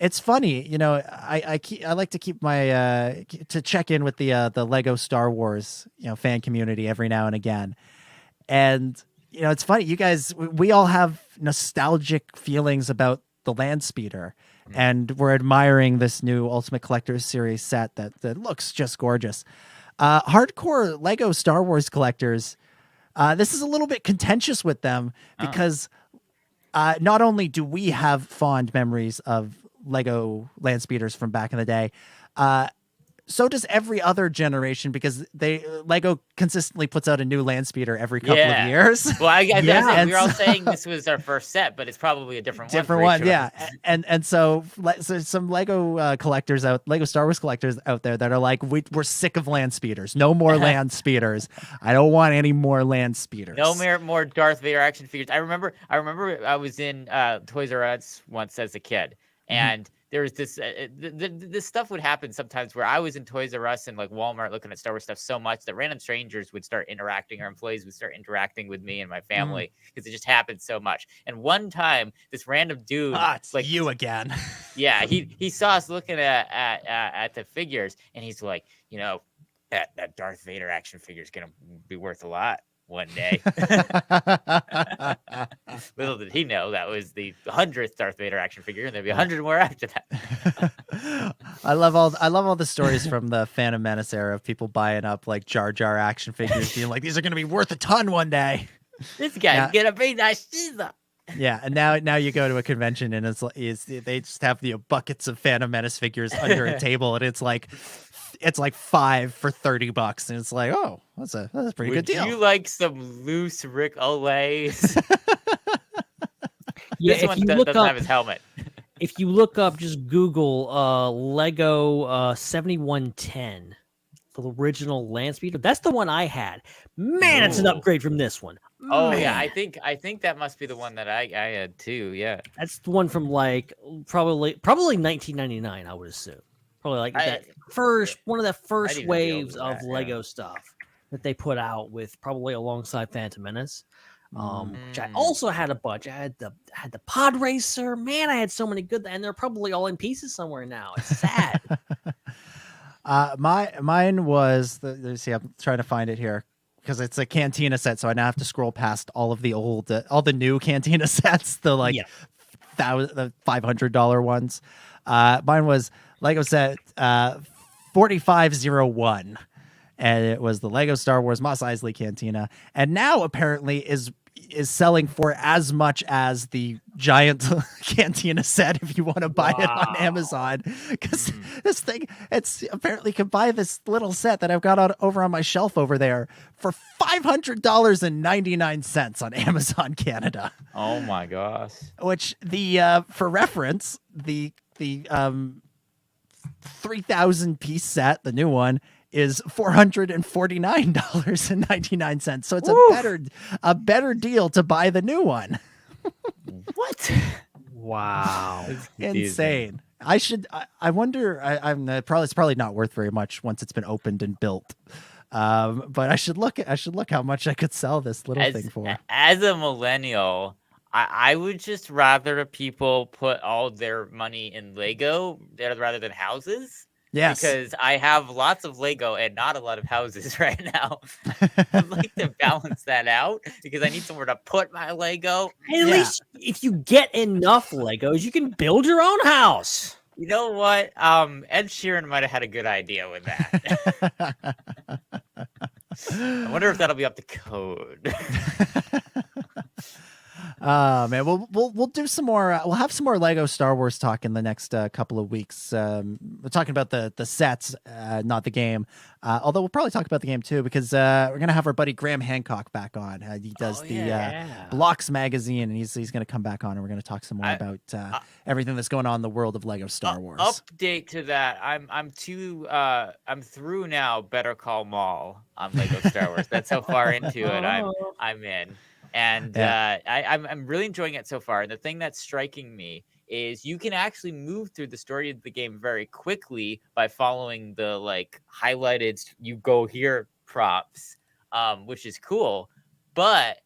[SPEAKER 8] it's funny, I like to keep my to check in with the Lego Star Wars fan community every now and again, and it's funny, you guys, we all have nostalgic feelings about the Land Speeder. And we're admiring this new Ultimate Collector's Series set that looks just gorgeous. Hardcore Lego Star Wars collectors, this is a little bit contentious with them because not only do we have fond memories of Lego Land Speeders from back in the day, so does every other generation, because Lego consistently puts out a new Land Speeder every couple of years.
[SPEAKER 11] Well, I we were all saying this was our first set, but it's probably a different one.
[SPEAKER 8] Yeah. And so some Lego collectors Lego Star Wars collectors out there that are like, we're sick of Land Speeders. No more Land Speeders. I don't want any more Land Speeders.
[SPEAKER 11] No more Darth Vader action figures. I remember I was in Toys R Us once as a kid, and there was this this stuff would happen sometimes where I was in Toys R Us and like Walmart looking at Star Wars stuff so much that random strangers would start interacting, or employees would start interacting with me and my family because it just happened so much. And one time, this random dude,
[SPEAKER 8] it's like you again.
[SPEAKER 11] Yeah, he saw us looking at the figures, and he's like, that Darth Vader action figure is gonna be worth a lot one day. Little did he know that was the 100th Darth Vader action figure, and there'd be 100 more after that.
[SPEAKER 8] I love all the stories from the Phantom Menace era of people buying up like Jar Jar action figures, being like, these are going to be worth a ton one day.
[SPEAKER 11] This guy's gonna be nice.
[SPEAKER 8] Yeah, and now you go to a convention and they just have the buckets of Phantom Menace figures under a table, and it's like 5 for $30, and it's like, oh, that's a pretty good deal.
[SPEAKER 11] Would you like some loose Rick Olays?
[SPEAKER 6] Yeah,
[SPEAKER 11] This
[SPEAKER 6] if
[SPEAKER 11] one
[SPEAKER 6] you
[SPEAKER 11] doesn't
[SPEAKER 6] look up
[SPEAKER 11] have his helmet.
[SPEAKER 6] If you look up, just Google Lego 7110, the original land speeder. That's the one I had. Man, it's an
[SPEAKER 11] Ooh.
[SPEAKER 6] upgrade from this one.
[SPEAKER 11] Oh yeah, I
[SPEAKER 6] Man.
[SPEAKER 11] think that must be the one that I had too. Yeah,
[SPEAKER 6] That's the one from like probably 1999, I would assume. Probably like that first one of the first
[SPEAKER 11] even be older
[SPEAKER 6] waves
[SPEAKER 11] than
[SPEAKER 6] of
[SPEAKER 11] that, yeah.
[SPEAKER 6] Lego stuff that they put out with probably alongside Phantom Menace. Which I
[SPEAKER 11] Mm.
[SPEAKER 6] also had a bunch. I had the Pod Racer. Man, I had so many good, and they're probably all in pieces somewhere now. It's sad.
[SPEAKER 8] Mine was let's see, I'm trying to find it here because it's a Cantina set, so I now have to scroll past all of the old, all the new Cantina sets, the like the $500 ones. Mine was Lego set 4501, and it was the Lego Star Wars Mos Eisley Cantina, and now apparently is selling for as much as the giant Cantina set if you want to buy it on Amazon, because this thing, it's apparently can buy this little set that I've got over on my shelf over there for $500.99 on Amazon Canada.
[SPEAKER 11] Oh my gosh.
[SPEAKER 8] Which for reference, the 3,000 piece set, the new one, is $449.99. So it's a better deal to buy the new one.
[SPEAKER 11] What?
[SPEAKER 6] Wow.
[SPEAKER 8] Insane. I wonder, it's probably not worth very much once it's been opened and built. But I should look how much I could sell this little thing for.
[SPEAKER 11] As a millennial, I would just rather people put all their money in Lego rather than houses.
[SPEAKER 8] Yes.
[SPEAKER 11] Because I have lots of Lego and not a lot of houses right now. I'd like to balance that out because I need somewhere to put my Lego.
[SPEAKER 6] At least if you get enough Legos, you can build your own house.
[SPEAKER 11] You know what? Ed Sheeran might have had a good idea with that. I wonder if that'll be up to code.
[SPEAKER 8] Man, we'll do some more. We'll have some more Lego Star Wars talk in the next couple of weeks. We're talking about the sets, not the game. Although we'll probably talk about the game too, because we're gonna have our buddy Graham Hancock back on. He does Blocks magazine, and he's gonna come back on, and we're gonna talk some more about everything that's going on in the world of Lego Star Wars.
[SPEAKER 11] Update to that: I'm through now. Better Call Maul on Lego Star Wars. That's how far into it I'm in. And I'm really enjoying it so far. And the thing that's striking me is you can actually move through the story of the game very quickly by following the like highlighted you go here props, which is cool. But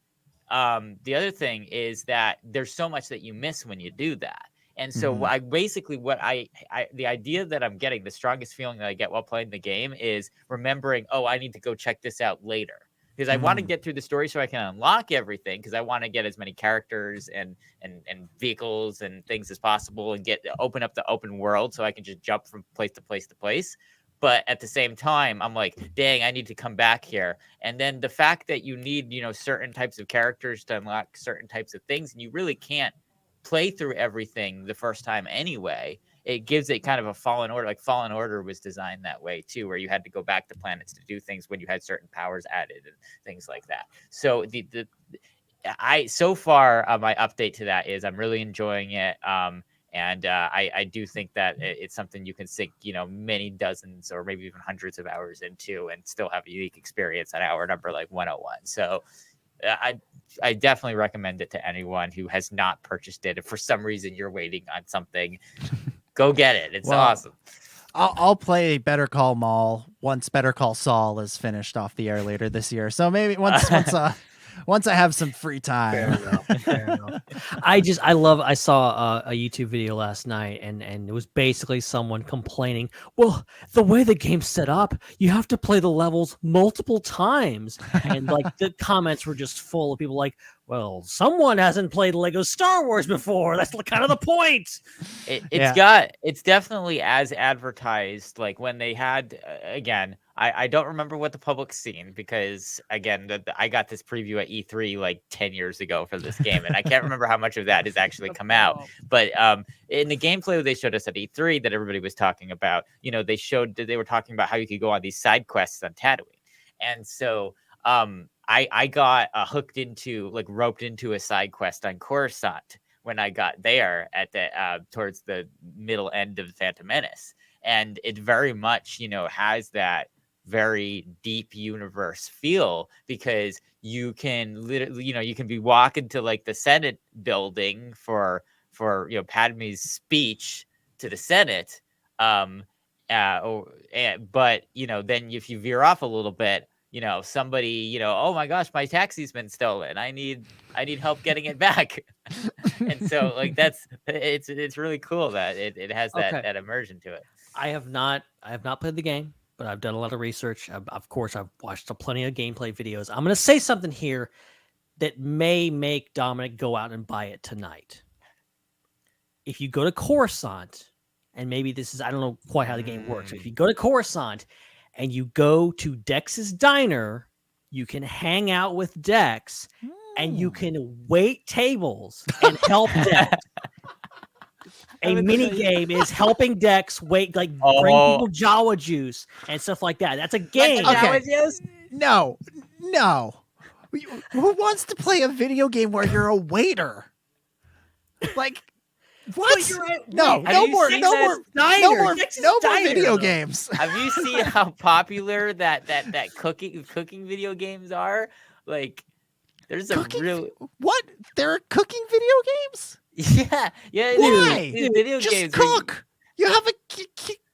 [SPEAKER 11] the other thing is that there's so much that you miss when you do that. And so the idea that I'm getting, the strongest feeling that I get while playing the game is remembering, I need to go check this out later. Because I want to get through the story so I can unlock everything, because I want to get as many characters and vehicles and things as possible and open up the open world so I can just jump from place to place to place. But at the same time, I'm like, dang, I need to come back here. And then the fact that you need, certain types of characters to unlock certain types of things, and you really can't play through everything the first time anyway. It gives it kind of a Fallen Order. Like Fallen Order was designed that way too, where you had to go back to planets to do things when you had certain powers added and things like that. So so far my update to that is I'm really enjoying it. And I do think that it's something you can sink, many dozens or maybe even hundreds of hours into and still have a unique experience at hour number like 101. So I definitely recommend it to anyone who has not purchased it. If for some reason you're waiting on something, go get it. It's awesome.
[SPEAKER 8] I'll play Better Call Maul once Better Call Saul is finished off the air later this year. So maybe once I have some free time.
[SPEAKER 6] Fair enough. I saw a YouTube video last night, and it was basically someone complaining, well, the way the game's set up, you have to play the levels multiple times. And like the comments were just full of people like, well, someone hasn't played Lego Star Wars before. That's kind of the point.
[SPEAKER 11] It's definitely as advertised. Like when they had, again, I don't remember what the public's seen because, again, I got this preview at E3 like 10 years ago for this game, and I can't remember how much of that has actually come out. But in the gameplay they showed us at E3 that everybody was talking about, they were talking about how you could go on these side quests on Tatooine. And so I got roped into a side quest on Coruscant when I got there at the towards the middle end of the Phantom Menace, and it very much has that very deep universe feel, because you can literally you can be walking to like the Senate building for Padme's speech to the Senate, but then if you veer off a little bit, somebody oh my gosh, my taxi's been stolen, I need help getting it back. And so like it's really cool that it has that immersion to it.
[SPEAKER 6] I have not played the game, but I've done a lot of research. Of course, I've watched plenty of gameplay videos. I'm going to say something here that may make Dominic go out and buy it tonight. If you go to Coruscant, and maybe this is, I don't know quite how the game works. If you go to Coruscant and you go to Dex's Diner, you can hang out with Dex and you can wait tables and help Dex. A mini game is helping Dex bring people Jawa juice and stuff like that. That's a game.
[SPEAKER 8] Okay. No. Who wants to play a video game where you're a waiter? Like, what? No more video games.
[SPEAKER 11] Have you seen how popular that cooking video games are? Like, there's a real
[SPEAKER 8] what? There are cooking video games?
[SPEAKER 11] Yeah.
[SPEAKER 8] Why?
[SPEAKER 11] These video
[SPEAKER 8] just
[SPEAKER 11] games
[SPEAKER 8] cook. You have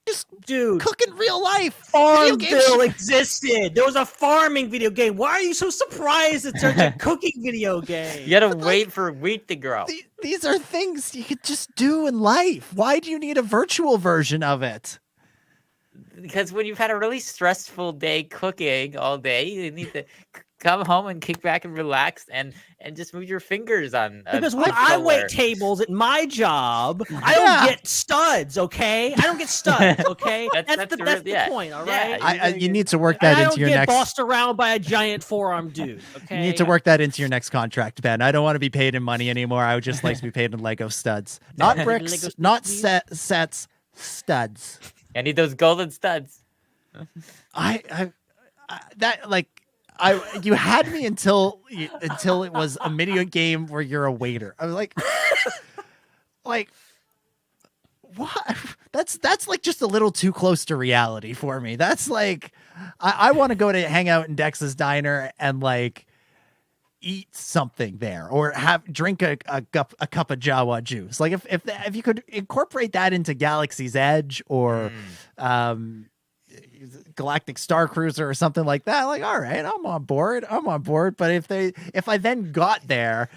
[SPEAKER 8] just cook in real life.
[SPEAKER 6] Farmville existed. There was a farming video game. Why are you so surprised that there's a cooking video game?
[SPEAKER 11] You gotta wait for wheat to grow.
[SPEAKER 8] These are things you could just do in life. Why do you need a virtual version of it?
[SPEAKER 11] Because when you've had a really stressful day cooking all day, you need to come home and kick back and relax and just move your fingers on.
[SPEAKER 6] Because when I wait tables at my job, I don't get studs. Okay, I don't get studs. Okay, that's the point. All right.
[SPEAKER 8] You need to work that into your next.
[SPEAKER 6] I don't get bossed around by a giant forearm dude. Okay.
[SPEAKER 8] You need to work that into your next contract, Ben. I don't want to be paid in money anymore. I would just like to be paid in Lego studs, not bricks, not sets, studs.
[SPEAKER 11] I need those golden studs.
[SPEAKER 8] You had me until it was a video game where you're a waiter. I was like, what? That's like just a little too close to reality for me. That's like, I want to go to hang out in Dex's Diner and like eat something there, or drink a cup of Jawa juice. Like if you could incorporate that into Galaxy's Edge or Galactic Star Cruiser or something like that, like, all right, I'm on board. But if I then got there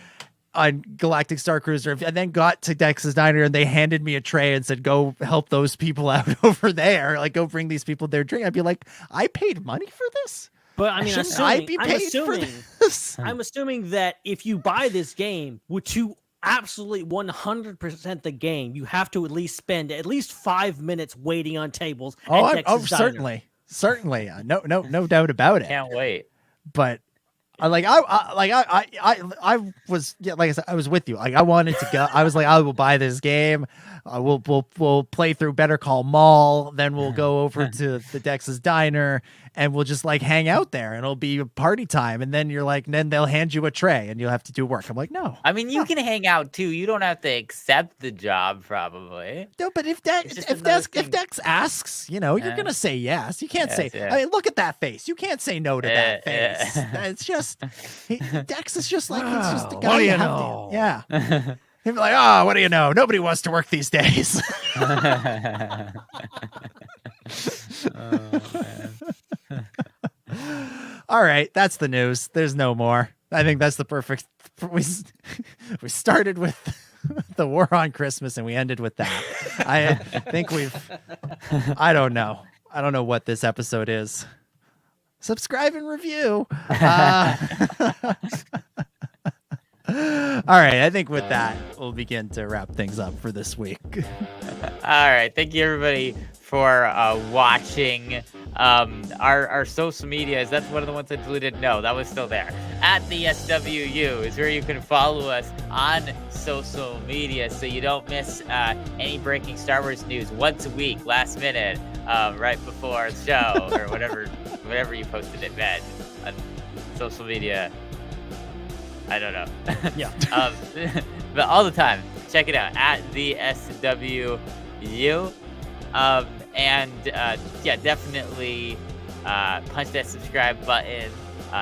[SPEAKER 8] on Galactic Star Cruiser, if I then got to Dex's Diner and they handed me a tray and said, go help those people out over there, like go bring these people their drink, I'd be like, I paid money for this?
[SPEAKER 6] But I mean, I'm assuming that if you buy this game, to absolutely 100% the game, you have to at least spend at least 5 minutes waiting on tables.
[SPEAKER 8] Certainly, no doubt about it.
[SPEAKER 11] Can't wait.
[SPEAKER 8] But I was, like I said, I was with you. Like I wanted to go. I was like, I will buy this game. We'll play through Better Call Maul. Then we'll go over to the Dex's Diner and we'll just like hang out there and it'll be a party time. And then then they'll hand you a tray and you'll have to do work. I'm like, no.
[SPEAKER 11] I mean, you can hang out too. You don't have to accept the job, probably.
[SPEAKER 8] No, but if Dex asks, you're gonna say yes. You can't say. I mean, look at that face. You can't say no to that face. It's just Dex is just like he's just a guy.
[SPEAKER 6] What do you know?
[SPEAKER 8] Yeah. He'd be like, oh, what do you know? Nobody wants to work these days. All right, that's the news. There's no more. I think that's the perfect. We started with the war on Christmas and we ended with that. I think I don't know. I don't know what this episode is. Subscribe and review. All right, I think with that, we'll begin to wrap things up for this week.
[SPEAKER 11] All right, thank you everybody for watching. Our social media, is that one of the ones I deleted? No, that was still there. At the SWU is where you can follow us on social media so you don't miss any breaking Star Wars news once a week, last minute, right before the show or whatever you posted it, Ben, on social media. I don't know.
[SPEAKER 6] Yeah.
[SPEAKER 11] But all the time, check it out at the SWU. Yeah, definitely punch that subscribe button.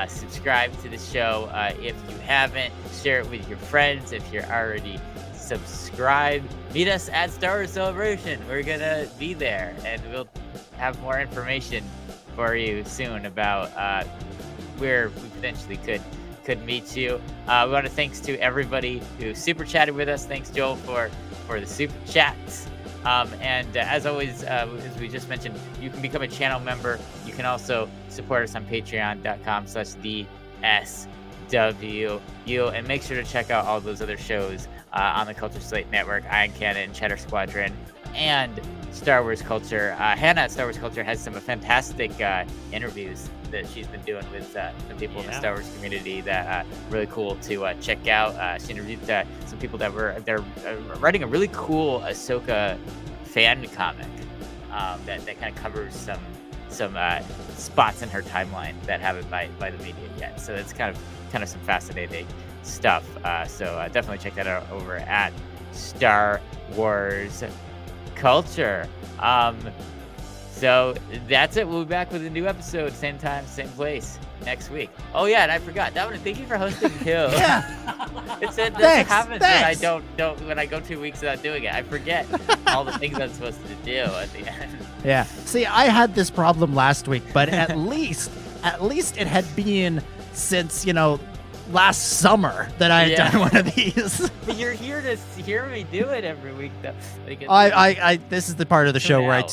[SPEAKER 11] Subscribe to the show if you haven't. Share it with your friends if you're already subscribed. Meet us at Star Wars Celebration. We're gonna be there, and we'll have more information for you soon about where we potentially could meet you. We want to thanks to everybody who super chatted with us. Thanks, Joel, for the super chats. And as always, as we just mentioned, you can become a channel member. You can also support us on patreon.com/DSWU. And make sure to check out all those other shows on the Culture Slate Network, Iron Cannon, Cheddar Squadron, and Star Wars Culture. Hannah at Star Wars Culture has some fantastic interviews that she's been doing with some people in the Star Wars community that are really cool to check out. She interviewed some people they're writing a really cool Ahsoka fan comic that kind of covers some spots in her timeline that haven't by the media yet. So it's kind of some fascinating stuff. So definitely check that out over at Star Wars Culture. So that's it. We'll be back with a new episode, same time, same place, next week. Oh yeah, and I forgot. Dominic, thank you for hosting too.
[SPEAKER 8] Yeah.
[SPEAKER 11] This happens when I don't when I go 2 weeks without doing it. I forget all the things I'm supposed to do at the end.
[SPEAKER 8] Yeah. See, I had this problem last week, but at least it had been since, last summer that I had done one of these.
[SPEAKER 11] But you're here to hear me do it every week, though.
[SPEAKER 8] I this is the part of the show where I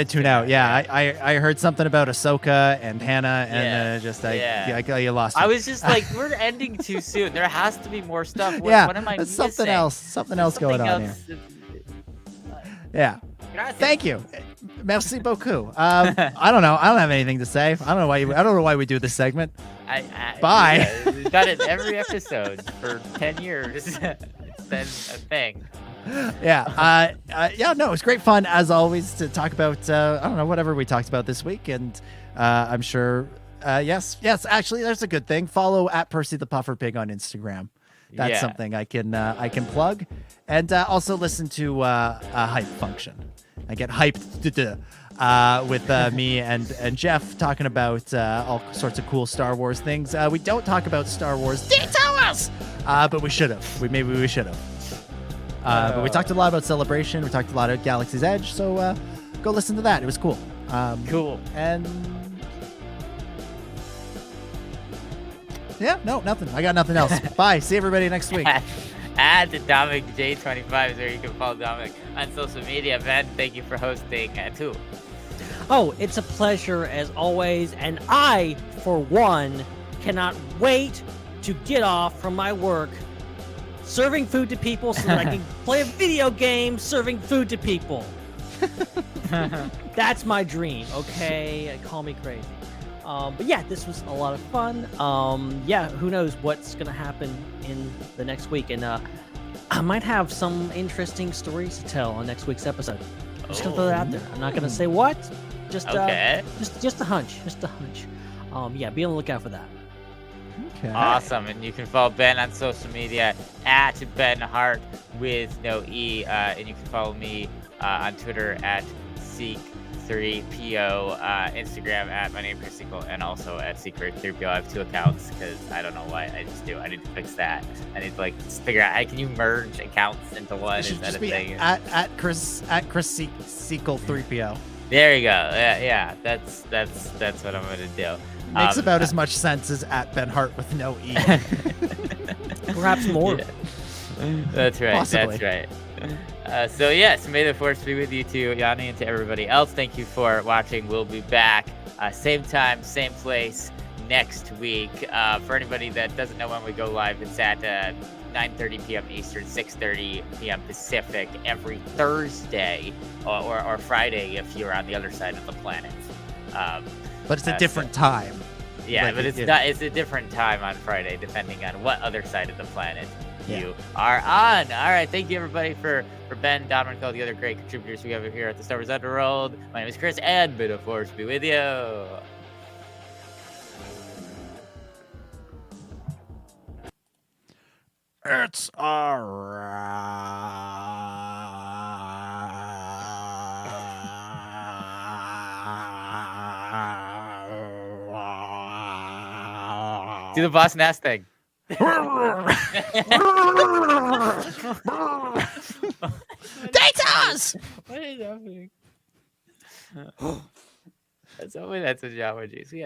[SPEAKER 8] tune out. Yeah, I heard something about Ahsoka and Hannah, and you lost me.
[SPEAKER 11] I was just like, we're ending too soon. There has to be more stuff. What am I missing?
[SPEAKER 8] Something else going on here. Yeah.
[SPEAKER 11] Gracias.
[SPEAKER 8] Thank you. Merci beaucoup. I don't know. I don't have anything to say. I don't know why we do this segment. Bye.
[SPEAKER 11] We've done it every episode for 10 years. It's been a thing.
[SPEAKER 8] Yeah. It was great fun as always to talk about whatever we talked about this week, and I'm sure yes, actually there's a good thing. Follow at Percy the Puffer Pig on Instagram. That's something I can plug, and also listen to a Hype Function. I get hyped with me and Jeff talking about all sorts of cool Star Wars things. We don't talk about Star Wars details, but we should have. Maybe we should have. But we talked a lot about Celebration. We talked a lot about Galaxy's Edge. So go listen to that. It was cool.
[SPEAKER 11] Cool.
[SPEAKER 8] And yeah, no, nothing. I got nothing else. Bye. See everybody next week.
[SPEAKER 11] At Dominic J25 is where you can follow Dominic on social media. Ben, thank you for hosting too.
[SPEAKER 6] Oh, it's a pleasure as always, and I, for one, cannot wait to get off from my work serving food to people so that I can play a video game serving food to people. That's my dream, okay? Call me crazy. But yeah, this was a lot of fun. Who knows what's going to happen in the next week. And I might have some interesting stories to tell on next week's episode. I'm just going to throw that out there. I'm not going to say what. Just a hunch. Just a hunch. Be on the lookout for that.
[SPEAKER 8] Okay.
[SPEAKER 11] Awesome. And you can follow Ben on social media at Ben Hart with no E. And you can follow me on Twitter at Seek3PO, Instagram at my name is Seekell, and also at Secret3PO. I have 2 accounts because I don't know why. I just do. I need to fix that. I need to figure out can you merge accounts into one?
[SPEAKER 8] It should
[SPEAKER 11] Is that
[SPEAKER 8] just
[SPEAKER 11] a
[SPEAKER 8] be
[SPEAKER 11] thing?
[SPEAKER 8] At Chris Seekell3PO.
[SPEAKER 11] There you go. Yeah. That's what I'm gonna do.
[SPEAKER 8] Makes about as much sense as at Ben Hart with no E.
[SPEAKER 6] Perhaps more.
[SPEAKER 11] Yeah. That's right.
[SPEAKER 8] Possibly.
[SPEAKER 11] That's right. So yes, may the force be with you too, Yanni, and to everybody else. Thank you for watching. We'll be back same time, same place next week. For anybody that doesn't know when we go live, it's at 9:30 p.m. Eastern, 6:30 p.m. Pacific every Thursday or Friday if you're on the other side of the planet.
[SPEAKER 8] But it's a different time.
[SPEAKER 11] Yeah, but it's not. It's a different time on Friday, depending on what other side of the planet you are on. All right, thank you everybody for Ben, Dominic, all the other great contributors we have here at the Star Wars Underworld. My name is Chris, and may the force be with you.
[SPEAKER 8] It's a
[SPEAKER 11] Do the Boston ass thing.
[SPEAKER 8] Datas!
[SPEAKER 11] What is happening? That's a Java juice.